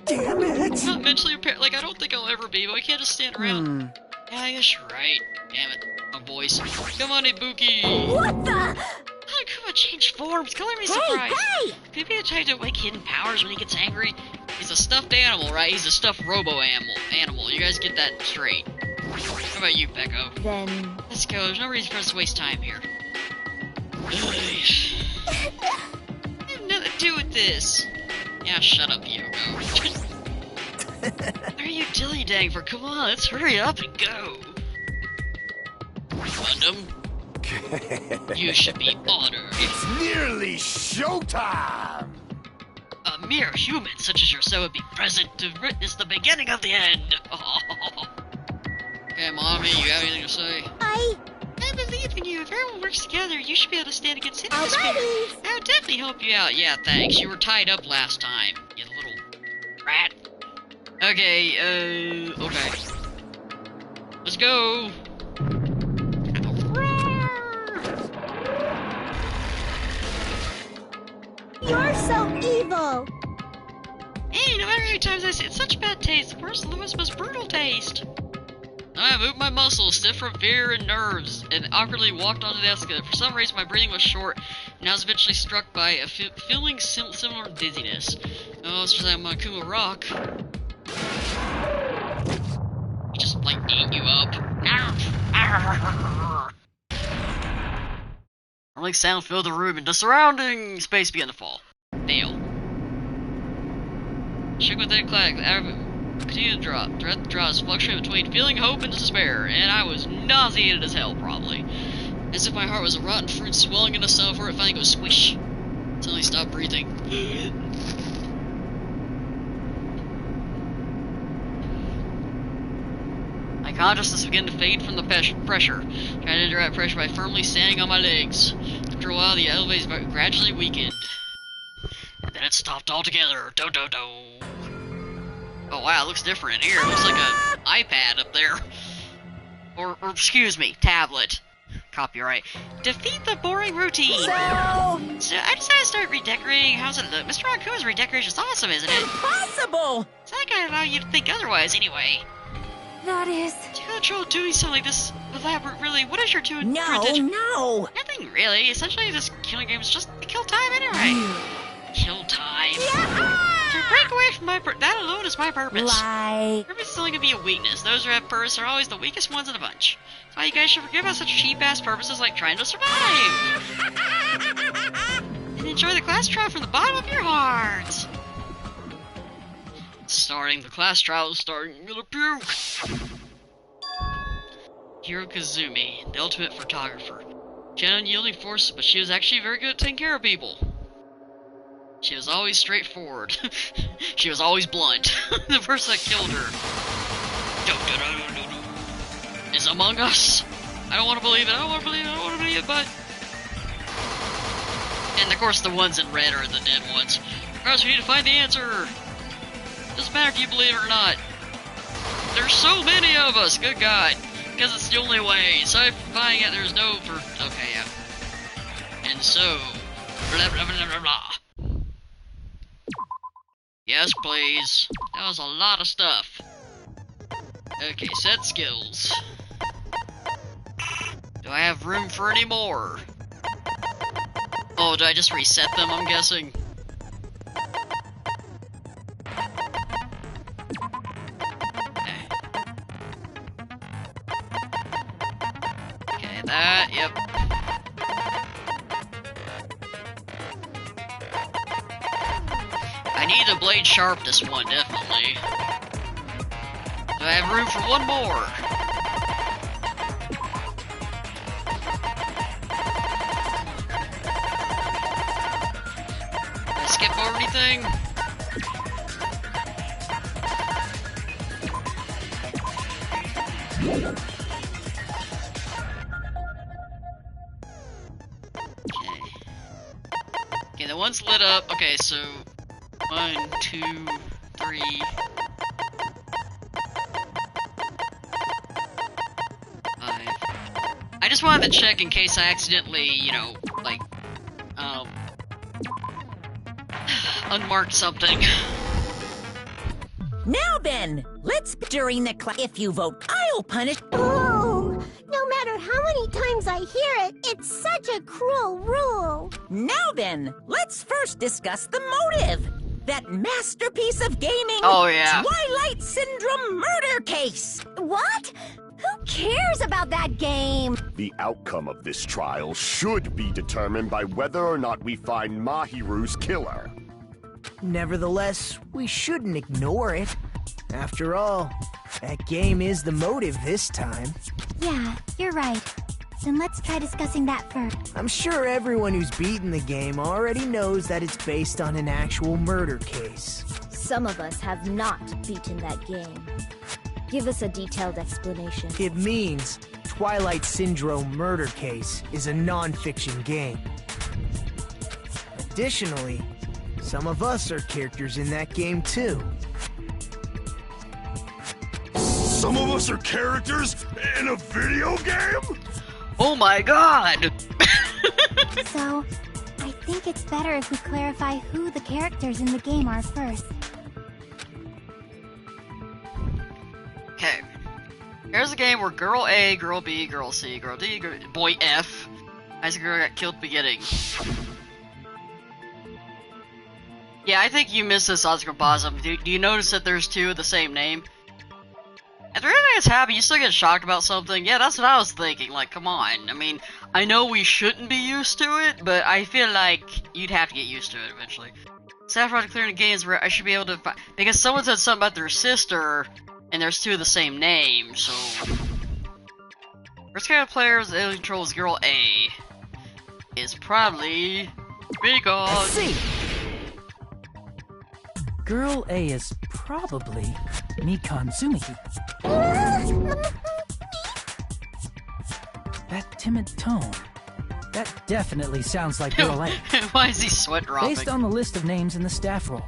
Damn it. I'm not mentally prepared. Like, I don't think I'll ever be, but I can't just stand around. Yeah, I guess you're right. Damn it. My voice. Come on, Ibuki. What the? How did Kuma change forms? Color me surprised. Hey! Could he be the type to wake hidden powers when he gets angry? He's a stuffed animal, right? He's a stuffed robo-animal. You guys get that straight. How about you, Peko? Then... Let's go. There's no reason for us to waste time here. I have nothing to do with this. Yeah, shut up, Hiyoko. What are you dilly-dang for? Come on, let's hurry up and go. Gundam, you should be honored. It's nearly showtime! A mere human such as yourself would be present to witness the beginning of the end. Okay, Mommy, you have anything to say? I believe in you. If everyone works together, you should be able to stand against any spirit. Alrighty. I would definitely help you out. Yeah, thanks. You were tied up last time, you little rat. Okay, okay. Let's go. You're so evil! Hey, no matter how many times I say it's such bad taste, the worst of the most brutal taste. I moved my muscles, stiff from fear and nerves, and awkwardly walked onto the escalator. For some reason, my breathing was short, and I was eventually struck by a feeling similar to dizziness. Oh, it's just like on Kuma Rock. He just, like, ate you up. Rolling sound filled the room, and the surrounding space began to fall. Fail. Shook with that clack. Continued to drop. Threat draws fluctuate between feeling hope and despair, and I was nauseated as hell, probably. As if my heart was a rotten fruit swelling in a stomach before it finally goes squish. Suddenly stopped breathing. My consciousness began to fade from the pressure. Trying to interact pressure by firmly standing on my legs. After a while, the elevators gradually weakened. And then it stopped altogether. Do-do-do. Oh wow, it looks different in here. It looks like an iPad up there. Or excuse me, tablet. Copyright. Defeat the boring routine. So I decided to start redecorating. How's it look? Mr. Raccoon's redecoration is awesome, isn't it? Impossible! So I gotta allow you to think otherwise anyway. That is... Do you control doing something like this elaborate, really? What is your doing? No! Nothing really. Essentially, this killing game is just to kill time anyway. Kill time. Yeah! To break away from that alone is my purpose. Like... Purpose is only gonna be a weakness. Those who have purpose are always the weakest ones in the bunch. That's why you guys should forget about such cheap-ass purposes like trying to survive. And enjoy the class trial from the bottom of your heart. Starting the class trial is starting. I'm gonna puke. Hiyoko, the ultimate photographer. She had unyielding force, but she was actually very good at taking care of people. She was always straightforward. She was always blunt. The person that killed her is among us. I don't want to believe it. I don't want to believe it. I don't want to believe it, but... And of course the ones in red are the dead ones. Guys, we need to find the answer. Doesn't matter if you believe it or not. There's so many of us, good God. Because it's the only way. So if finding it, there's no for... Okay, yeah. And so... Blah, blah, blah, blah, blah. Yes, please. That was a lot of stuff. Okay, set skills. Do I have room for any more? Oh, did I just reset them, I'm guessing? Okay, that, yep. I need to blade sharp this one, definitely. Do I have room for one more? Did I skip over anything? Okay, the one's lit up. Okay, so 1, 2, 3. I just wanted to check in case I accidentally, you know, like, unmarked something. Now then, let's during the class. If you vote, I'll punish. Oh, no matter how many times I hear it, it's such a cruel rule. Now then, let's first discuss the motive. That masterpiece of gaming. Oh, yeah. Twilight Syndrome murder case. What? Who cares about that game? The outcome of this trial should be determined by whether or not we find Mahiru's killer. Nevertheless, we shouldn't ignore it. After all, that game is the motive this time. Yeah, you're right. Then let's try discussing that first. I'm sure everyone who's beaten the game already knows that it's based on an actual murder case. Some of us have not beaten that game. Give us a detailed explanation. It means Twilight Syndrome Murder Case is a non-fiction game. Additionally, some of us are characters in that game too. Some of us are characters in a video game? Oh my god! So, I think it's better if we clarify who the characters in the game are first. Okay. Here's a game where Girl A, Girl B, Girl C, Girl D, Boy F, as a girl got killed at the beginning. Yeah, I think you missed this, Oscar Bosm. Do you notice that there's two of the same name? If everything is happy, you still get shocked about something? Yeah, that's what I was thinking. Like, come on. I mean, I know we shouldn't be used to it, but I feel like you'd have to get used to it eventually. Staff project clearing the games where I should be able to find, because someone said something about their sister, and there's two of the same name, so. First kind of players that controls girl A is probably Beacon. Let's see. Girl A is probably Mikan Tsumiki. That timid tone. That definitely sounds like Girl A. Why is he sweat dropping? Based on the list of names in the staff roll,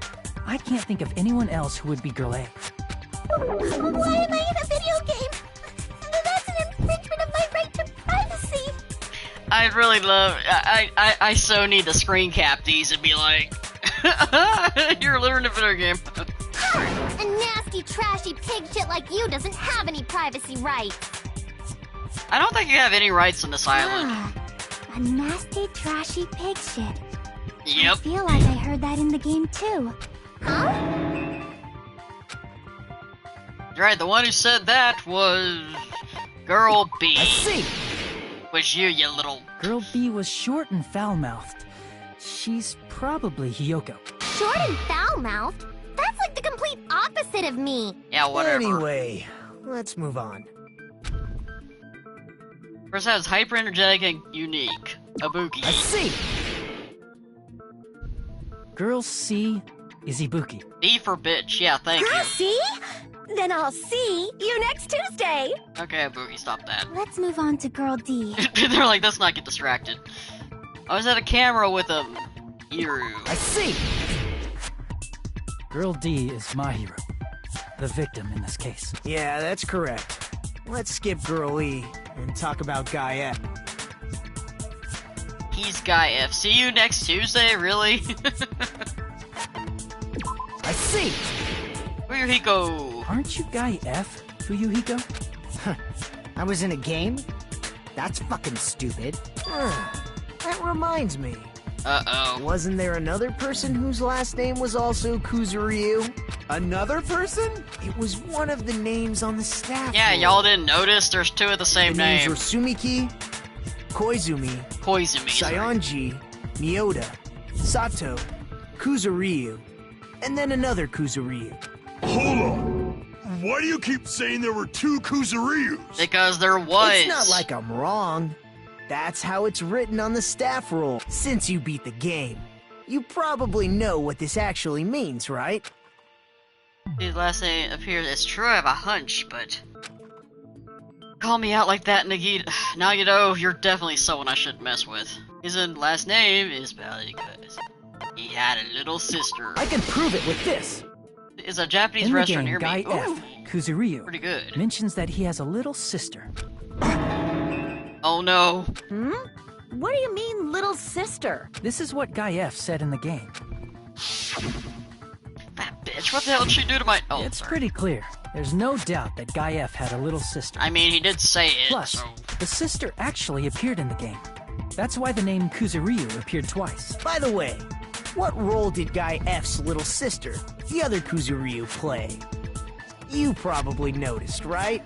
I can't think of anyone else who would be Girl A. Why am I in a video game? That's an infringement of my right to privacy. I really love. I so need to screen cap these and be like, you're living in a video game. A nasty, trashy pig shit like you doesn't have any privacy rights. I don't think you have any rights on this island. A nasty, trashy pig shit. Yep. I feel like I heard that in the game too. Huh? Right, the one who said that was Girl B. I see. Was you little... Girl B was short and foul-mouthed. She's probably Hiyoko. Short and foul-mouthed? That's like the complete opposite of me. Yeah, whatever. Anyway, let's move on. First has hyper energetic and unique. Ibuki. I see. Girl C is Ibuki. B for bitch. Yeah, thank Girl you. C? Then I'll see you next Tuesday. Okay, Ibuki, stop that. Let's move on to Girl D. They're like, let's not get distracted. I was at a camera with a Iru. I see. Girl D is my hero. The victim in this case. Yeah, that's correct. Let's skip Girl E and talk about Guy F. He's Guy F. See you next Tuesday, really? I see. Fuyuhiko. Aren't you Guy F, Fuyuhiko? I was in a game? That's fucking stupid. That reminds me. Uh-oh. Wasn't there another person whose last name was also Kuzuryu? Another person? It was one of the names on the staff. Yeah, roll. y'all didn't notice? There's two of the same The names name. were Sumiki, Koizumi, Koizumi. Saionji, Miyoda, Sato, Kuzuryu, and then another Kuzuryu. Hold on. Why do you keep saying there were two Kuzuryus? Because there was. It's not like I'm wrong. That's how it's written on the staff roll. Since you beat the game, you probably know what this actually means, right? His last name appears as true. I have a hunch, but call me out like that, Nagita. Now you know you're definitely someone I shouldn't mess with. His last name is valid because he had a little sister. I can prove it with this. Is a Japanese In the restaurant game, near Guy me. F, Ooh, Kuzuryu, pretty good. mentions that he has a little sister. Oh no. What do you mean, little sister? This is what Guy F said in the game. That bitch. What the hell did she do to my... Oh, It's sorry. pretty clear. There's no doubt that Guy F had a little sister. I mean, he did say it, Plus, so... the sister actually appeared in the game. That's why the name Kuzuryu appeared twice. By the way, what role did Guy F's little sister, the other Kuzuryu, play? You probably noticed, right?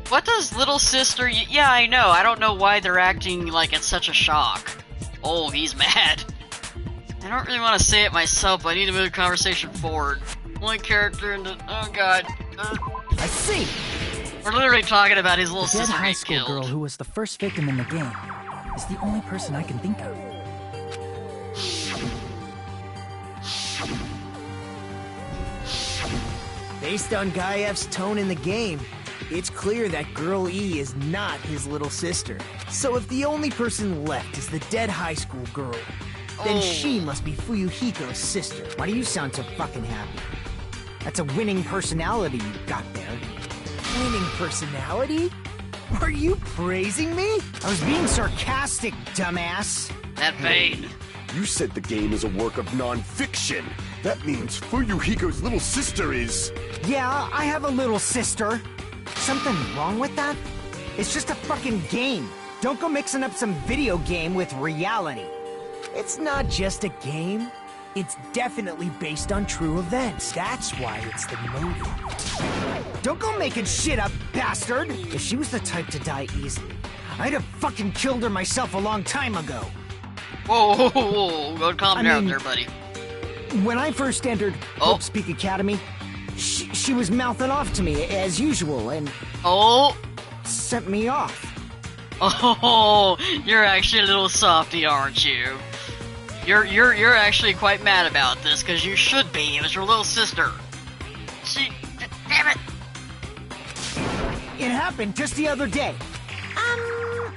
What does little sister... Yeah, I know. I don't know why they're acting like it's such a shock. Oh, he's mad. I don't really want to say it myself, but I need to move the conversation forward. Only character in the... Oh, God. I see! We're literally talking about his little The dead sister high getting school killed. girl who was the first victim in the game is the only person I can think of. Based on Guy F's tone in the game, it's clear that Girl E is not his little sister. So if the only person left is the dead high school girl, then Oh. she must be Fuyuhiko's sister. Why do you sound so fucking happy? That's a winning personality you've got there. Winning personality? Are you praising me? I was being sarcastic, dumbass. That pain. You said the game is a work of non-fiction. That means Fuyuhiko's little sister is... Yeah, I have a little sister. Something wrong with that? It's just a fucking game. Don't go mixing up some video game with reality. It's not just a game. It's definitely based on true events. That's why it's the motive. Don't go making shit up, bastard! If she was the type to die easily, I'd have fucking killed her myself a long time ago. Whoa, whoa, whoa, whoa. Go calm I down mean- there, buddy. when I first entered Hope Speak Academy, she was mouthing off to me as usual and sent me off. Oh, you're actually a little softy, aren't you? You're actually quite mad about this, because you should be. It was your little sister. Damn it! It happened just the other day.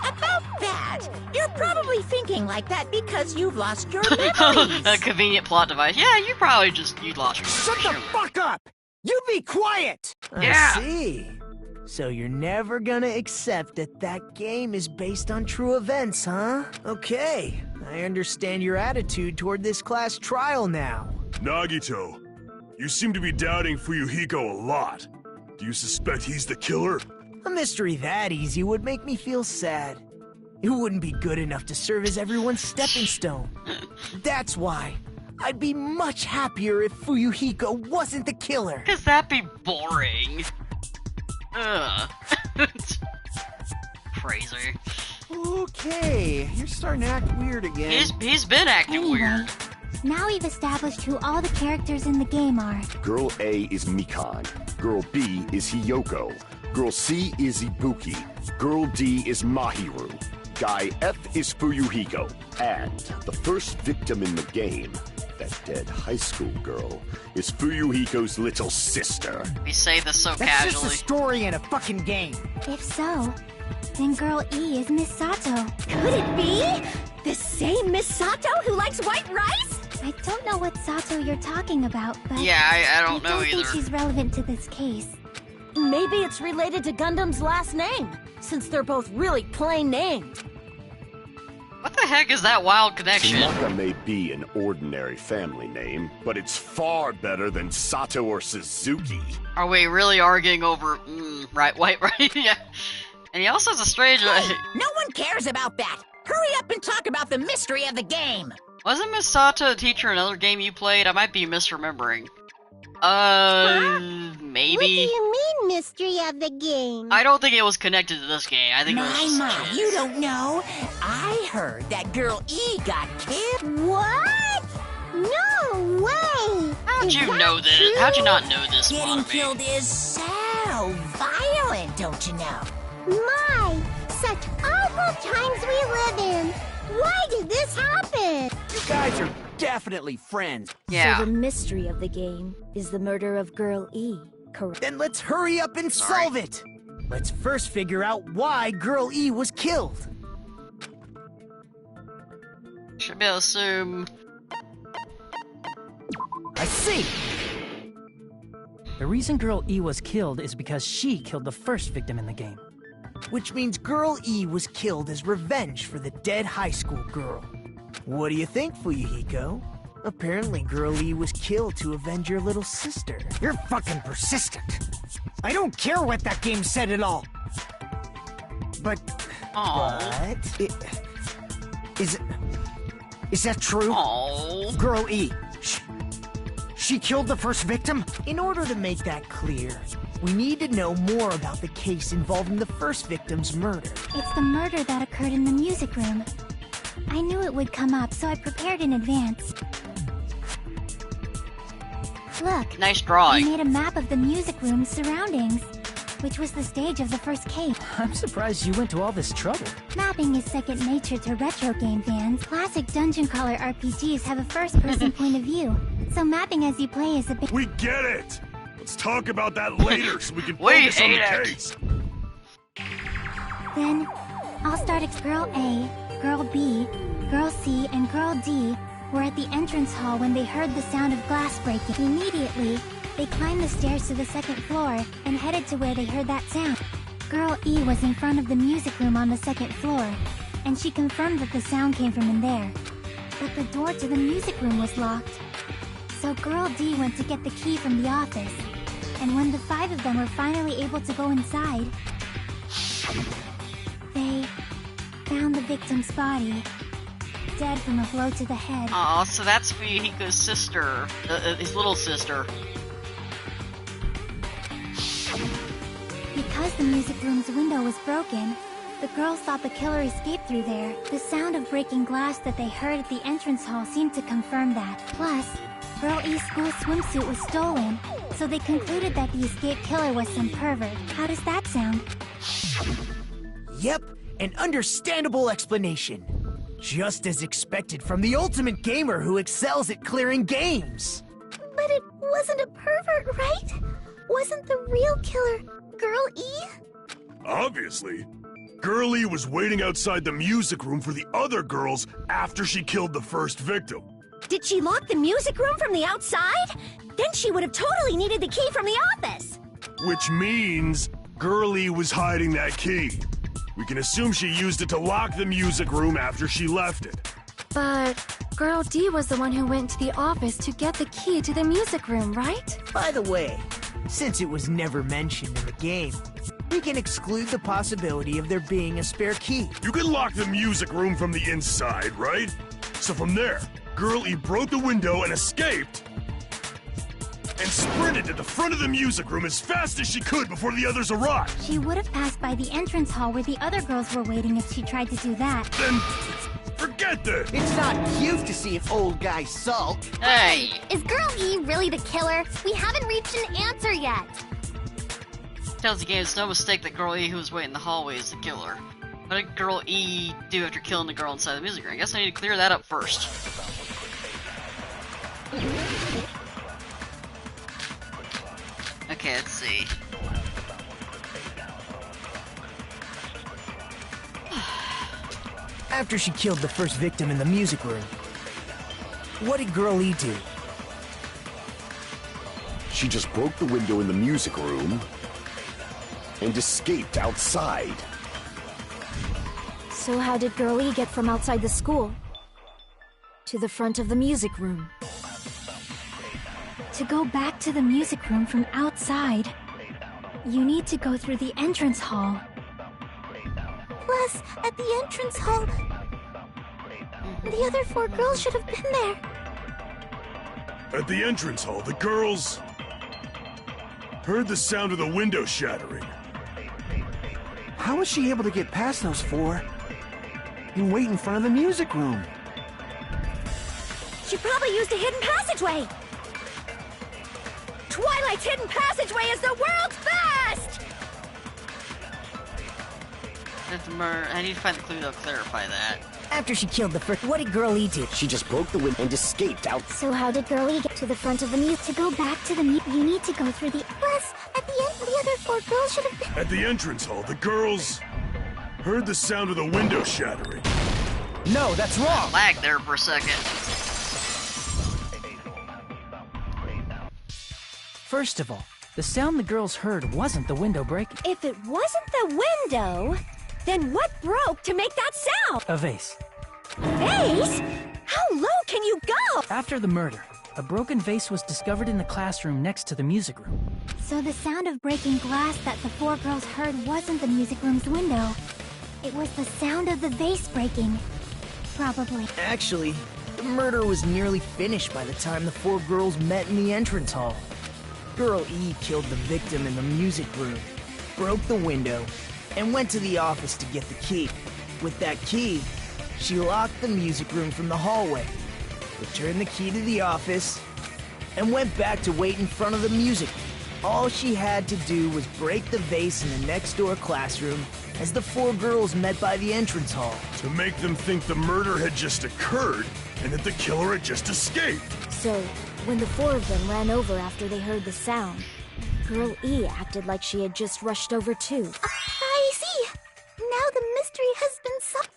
About that, you're probably thinking like that because you've lost your memories. A convenient plot device. Yeah, you lost your Shut the fuck up! You be quiet! Yeah. I see. So you're never gonna accept that game is based on true events, huh? Okay, I understand your attitude toward this class trial now. Nagito, you seem to be doubting Fuyuhiko a lot. Do you suspect he's the killer? A mystery that easy would make me feel sad. It wouldn't be good enough to serve as everyone's stepping stone. That's why I'd be much happier if Fuyuhiko wasn't the killer. Cause that'd be boring. Ugh. Crazy. Okay, you're starting to act weird again. He's been acting weird. Now we've established who all the characters in the game are. Girl A is Mikan. Girl B is Hiyoko. Girl C is Ibuki. Girl D is Mahiru. Guy F is Fuyuhiko. And the first victim in the game, that dead high school girl, is Fuyuhiko's little sister. We say this so That's casually. just a story in a fucking game. If so, then Girl E is Miss Sato. Could it be? The same Miss Sato who likes white rice? I don't know what Sato you're talking about, but Yeah, I don't know I don't either. think she's relevant to this case. Maybe it's related to Gundam's last name, since they're both really plain names. What the heck is that wild connection? Tanaka may be an ordinary family name, but it's far better than Sato or Suzuki. Are we really arguing over right, white, right? Yeah. And he also has a strange. Hey, no one cares about that. Hurry up and talk about the mystery of the game. Wasn't Miss Sato a teacher in another game you played? I might be misremembering. Maybe. What do you mean, mystery of the game? I don't think it was connected to this game. I think it was just My, you don't know. I heard that Girl E got killed. What? No way! How'd you know this? How'd you not know this? Getting Wannabe? killed is so violent, don't you know? My, such awful times we live in. Why did this happen? You guys are definitely friends. Yeah. So the mystery of the game is the murder of Girl E, correct? Then let's hurry up and solve it. Let's first figure out why Girl E was killed. Should be able to assume. I see. The reason Girl E was killed is because she killed the first victim in the game. Which means Girl E was killed as revenge for the dead high school girl. What do you think, Fuyuhiko? Apparently Girl E was killed to avenge your little sister. You're fucking persistent. I don't care what that game said at all. But is that true? Oh. Girl E, she killed the first victim? In order to make that clear, we need to know more about the case involving the first victim's murder. It's the murder that occurred in the music room. I knew it would come up, so I prepared in advance. Look, Nice I drawing. made a map of the music room's surroundings, which was the stage of the first case. I'm surprised you went to all this trouble. Mapping is second nature to retro game fans. Classic dungeon crawler RPGs have a first-person point of view, so mapping as you play is a bit... We get it! Let's talk about that later so we can We focus on the hate it. case. Then, I'll start Girl A, Girl B, Girl C, and Girl D were at the entrance hall when they heard the sound of glass breaking. Immediately, they climbed the stairs to the second floor and headed to where they heard that sound. Girl E was in front of the music room on the second floor, and she confirmed that the sound came from in there. But the door to the music room was locked. So Girl D went to get the key from the office, and when the 5 of them were finally able to go inside, they found the victim's body, dead from a blow to the head. Aw, so that's Fuyuhiko's sister, his little sister. Because the music room's window was broken, the girls thought the killer escaped through there. The sound of breaking glass that they heard at the entrance hall seemed to confirm that. Plus, Girl E's school swimsuit was stolen, so they concluded that the escaped killer was some pervert. How does that sound? Yep, an understandable explanation. Just as expected from the ultimate gamer who excels at clearing games. But it wasn't a pervert, right? Wasn't the real killer Girl E? Obviously. Girl E was waiting outside the music room for the other girls after she killed the first victim. Did she lock the music room from the outside? Then she would have totally needed the key from the office. Which means Girl E was hiding that key. We can assume she used it to lock the music room after she left it. But Girl D was the one who went to the office to get the key to the music room, right? By the way, since it was never mentioned in the game, we can exclude the possibility of there being a spare key. You can lock the music room from the inside, right? So from there, Girl E broke the window and escaped, and sprinted to the front of the music room as fast as she could before the others arrived. She would have passed by the entrance hall where the other girls were waiting if she tried to do that. Then, forget this! It's not cute to see an old guy sulk. Hey! Is Girl E really the killer? We haven't reached an answer yet. Tells the game it's no mistake that Girl E who was waiting in the hallway is the killer. What did Girl E do after killing the girl inside the music room? I guess I need to clear that up first. Okay, let's see. After she killed the first victim in the music room, what did Girl E do? She just broke the window in the music room and escaped outside. So how did Girl E get from outside the school to the front of the music room? To go back to the music room from outside, you need to go through the entrance hall. Plus, at the entrance hall, the other 4 girls should have been there. At the entrance hall, the girls heard the sound of the window shattering. How was she able to get past those 4 and wait in front of the music room? She probably used a hidden passageway. Twilight's hidden passageway is the world's best! I need to find the clue that'll clarify that. After she killed the first, what did Girl E do? She just broke the window and escaped out. So how did Girl E get to the front of the music? To go back to the music, you need to go through the... Plus, at the end, the other 4 girls should have been... At the entrance hall, the girls heard the sound of the window shattering. No, that's wrong! Lag there for a second. First of all, the sound the girls heard wasn't the window breaking. If it wasn't the window, then what broke to make that sound? A vase. Vase? How low can you go? After the murder, a broken vase was discovered in the classroom next to the music room. So the sound of breaking glass that the 4 girls heard wasn't the music room's window. It was the sound of the vase breaking. Probably. Actually, the murder was nearly finished by the time the 4 girls met in the entrance hall. Girl E killed the victim in the music room, broke the window, and went to the office to get the key. With that key, she locked the music room from the hallway, returned the key to the office, and went back to wait in front of the music room. All she had to do was break the vase in the next door classroom as the 4 girls met by the entrance hall. To make them think the murder had just occurred and that the killer had just escaped. So, when the 4 of them ran over after they heard the sound, Girl E acted like she had just rushed over too. I see! Now the mystery has been solved.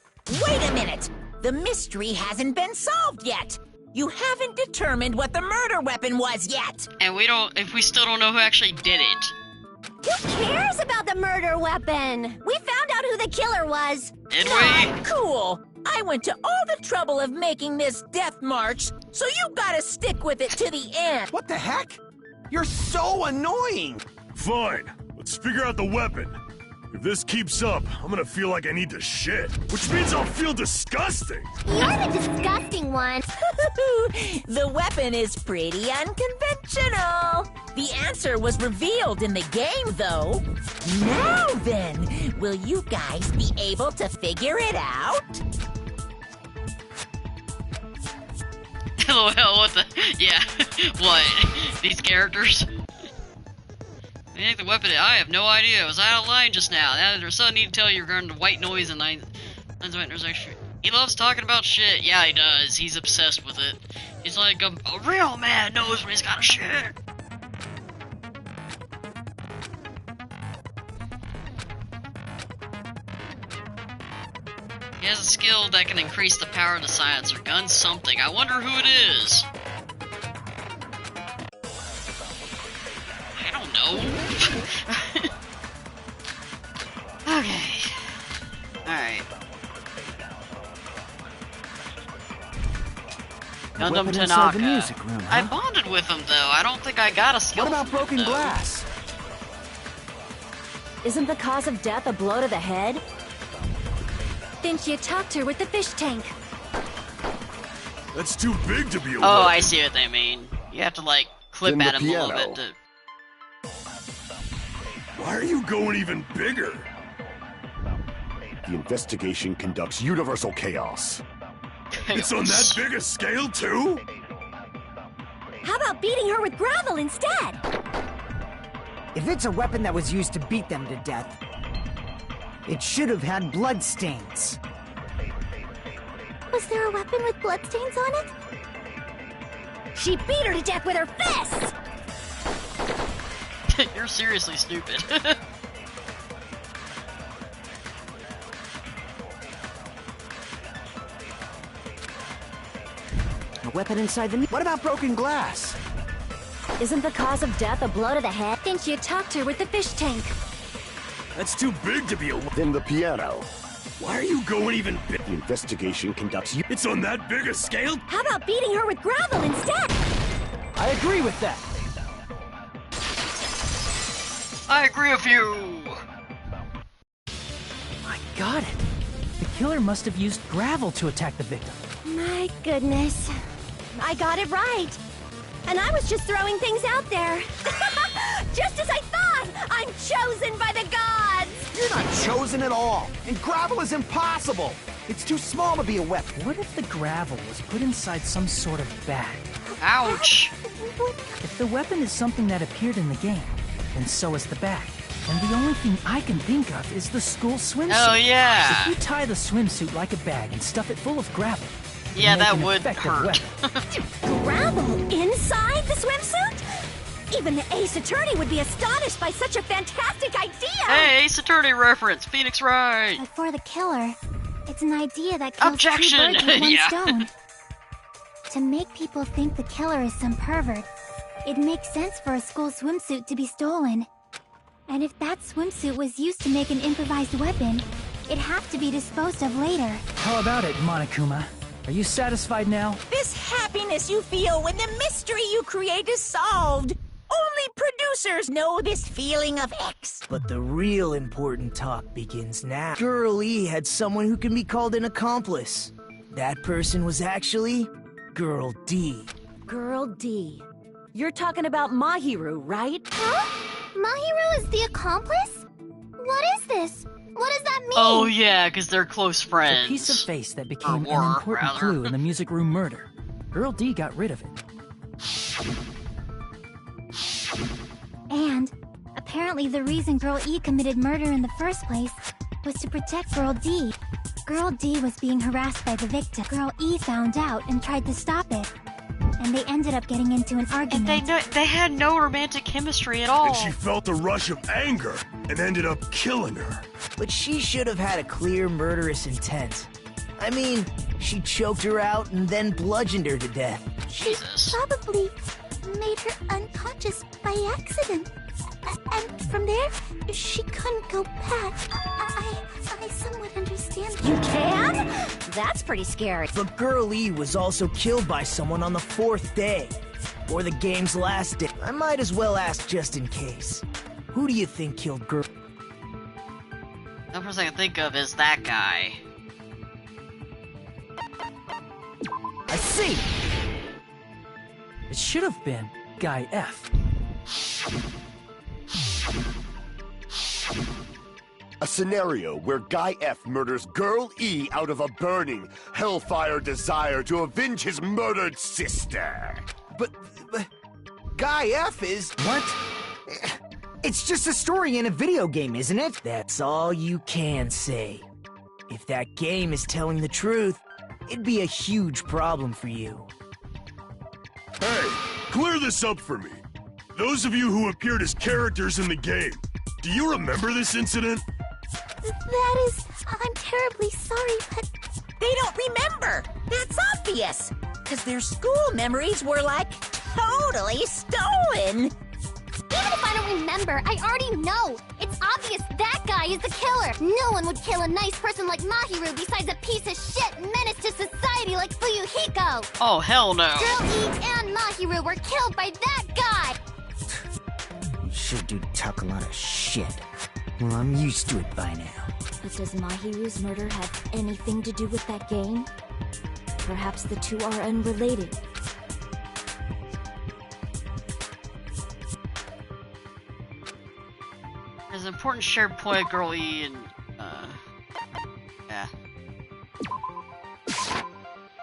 Wait a minute! The mystery hasn't been solved yet! You haven't determined what the murder weapon was yet! And if we still don't know who actually did it. Who cares about the murder weapon? We found out who the killer was. Did we? Not cool! I went to all the trouble of making this death march, so you gotta stick with it to the end! What the heck? You're so annoying! Fine, let's figure out the weapon. If this keeps up, I'm gonna feel like I need to shit, which means I'll feel disgusting. You're the disgusting one. The weapon is pretty unconventional. The answer was revealed in the game, though. Now then, will you guys be able to figure it out? LOL, what the? Yeah. What? These characters? I think the weapon. I have no idea. I was out of line just now. Now there's something I need to tell you regarding the white noise and lines of intersection. He loves talking about shit. Yeah, he does. He's obsessed with it. He's like a real man knows when he's got a shit. He has a skill that can increase the power of the silencer gun. Something. I wonder who it is. I don't know. Okay. Alright. Gundam Tanaka. Room, huh? I bonded with him though. I don't think I got a skill. What about from broken him, though. glass? Isn't the cause of death a blow to the head? Then she attacked her with the fish tank. That's too big to be a Oh, weapon. I see what they mean. You have to like clip Then at the him a little piano. bit to. Why are you going even bigger? The investigation conducts universal chaos. It's on that big a scale, too? How about beating her with gravel instead? If it's a weapon that was used to beat them to death, it should have had blood stains. Was there a weapon with bloodstains on it? She beat her to death with her fists! You're seriously stupid. A weapon inside the... What about broken glass? Isn't the cause of death a blow to the head? Then she attacked her with the fish tank. That's too big to be a weapon. Then the piano. Why are you going even big? The investigation conducts... It's on that big a scale? How about beating her with gravel instead? I agree with that. I agree with you. I got it. The killer must have used gravel to attack the victim. My goodness. I got it right. And I was just throwing things out there. Just as I thought! I'm chosen by the gods! You're not chosen at all. And gravel is impossible. It's too small to be a weapon. What if the gravel was put inside some sort of bag? Ouch. If the weapon is something that appeared in the game, then so is the bag. And the only thing I can think of is the school swimsuit. Oh yeah. If you tie the swimsuit like a bag and stuff it full of gravel, Yeah, it'll make that an would effective hurt. weapon. Gravel inside the swimsuit? Even the Ace Attorney would be astonished by such a fantastic idea! Hey, Ace Attorney reference. Phoenix Wright. But for the killer, it's an idea that kills Objection! two birds with one Yeah. stone. To make people think the killer is some pervert, it makes sense for a school swimsuit to be stolen. And if that swimsuit was used to make an improvised weapon, it'd have to be disposed of later. How about it, Monokuma? Are you satisfied now? This happiness you feel when the mystery you create is solved. Only producers know this feeling of X. But the real important talk begins now. Girl E had someone who can be called an accomplice. That person was actually Girl D. Girl D. You're talking about Mahiru, right? Huh? Mahiru is the accomplice? What is this? What does that mean? Oh yeah, because they're close friends. The piece of face that became Or an were, important rather. clue in the music room murder. Girl D got rid of it. And apparently the reason Girl E committed murder in the first place was to protect Girl D. Girl D was being harassed by the victim. Girl E found out and tried to stop it. And they ended up getting into an And argument. they had no romantic chemistry at all. And she felt a rush of anger and ended up killing her. But she should have had a clear murderous intent. I mean, she choked her out and then bludgeoned her to death. Jesus. Probably made her unconscious by accident. And from there, she couldn't go back. I somewhat understand. You can? That's pretty scary. But Girl E was also killed by someone on the 4th day. Or the game's last day. I might as well ask just in case. Who do you think killed Girl? The first thing I can think of is that guy. I see! It should have been Guy F. A scenario where Guy F murders Girl E out of a burning, hellfire desire to avenge his murdered sister. But Guy F is... What? It's just a story in a video game, isn't it? That's all you can say. If that game is telling the truth, it'd be a huge problem for you. Hey, clear this up for me. Those of you who appeared as characters in the game, do you remember this incident? That is... I'm terribly sorry, but... They don't remember. That's obvious. Because their school memories were, like, totally stolen. Even if I don't remember, I already know. It's obvious that guy is the killer. No one would kill a nice person like Mahiru besides a piece of shit menace to society like Fuyuhiko. Oh, hell no. Girl E and Mahiru were killed by that guy. You sure do talk a lot of shit. Well, I'm used to it by now. But does Mahiru's murder have anything to do with that game? Perhaps the two are unrelated. There's an important shared point, Girl E and, yeah.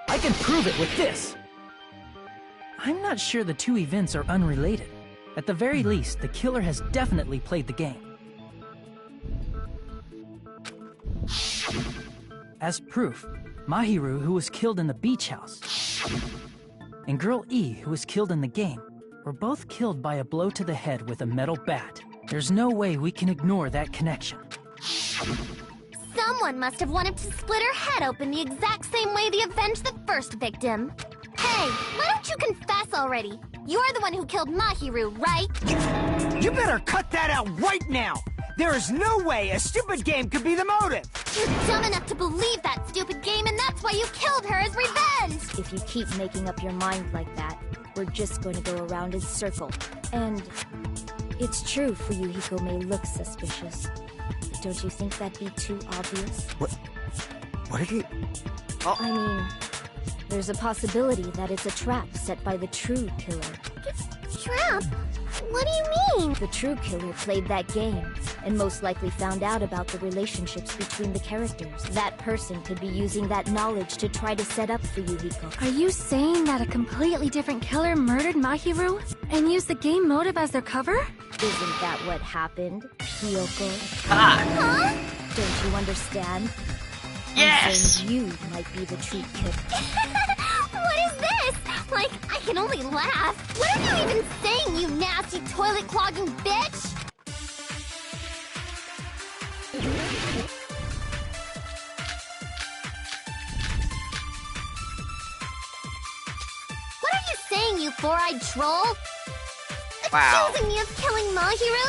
I can prove it with this! I'm not sure the two events are unrelated. At the very least, the killer has definitely played the game. As proof, Mahiru, who was killed in the beach house, and Girl E, who was killed in the game, were both killed by a blow to the head with a metal bat. There's no way we can ignore that connection. Someone must have wanted to split her head open the exact same way they avenged the first victim. Hey, why don't you confess already? You're the one who killed Mahiru, right? You better cut that out right now! There is no way a stupid game could be the motive! You're dumb enough to believe that stupid game, and that's why you killed her as revenge! If you keep making up your mind like that, we're just going to go around in circles. And it's true Fuyuhiko may look suspicious. But don't you think that'd be too obvious? What did you... I mean, there's a possibility that it's a trap set by the true killer. Trap? What do you mean? The true killer played that game, and most likely found out about the relationships between the characters. That person could be using that knowledge to try to set up Fuyuhiko. Are you saying that a completely different killer murdered Mahiru and used the game motive as their cover? Isn't that what happened, Hiyoko? Huh? Don't you understand? Yes! I'm saying you might be the true killer. What is this? Like, I can only laugh. What are you even saying, you nasty toilet-clogging bitch? What are you saying, you four-eyed troll? Wow. Accusing me of killing Mahiru?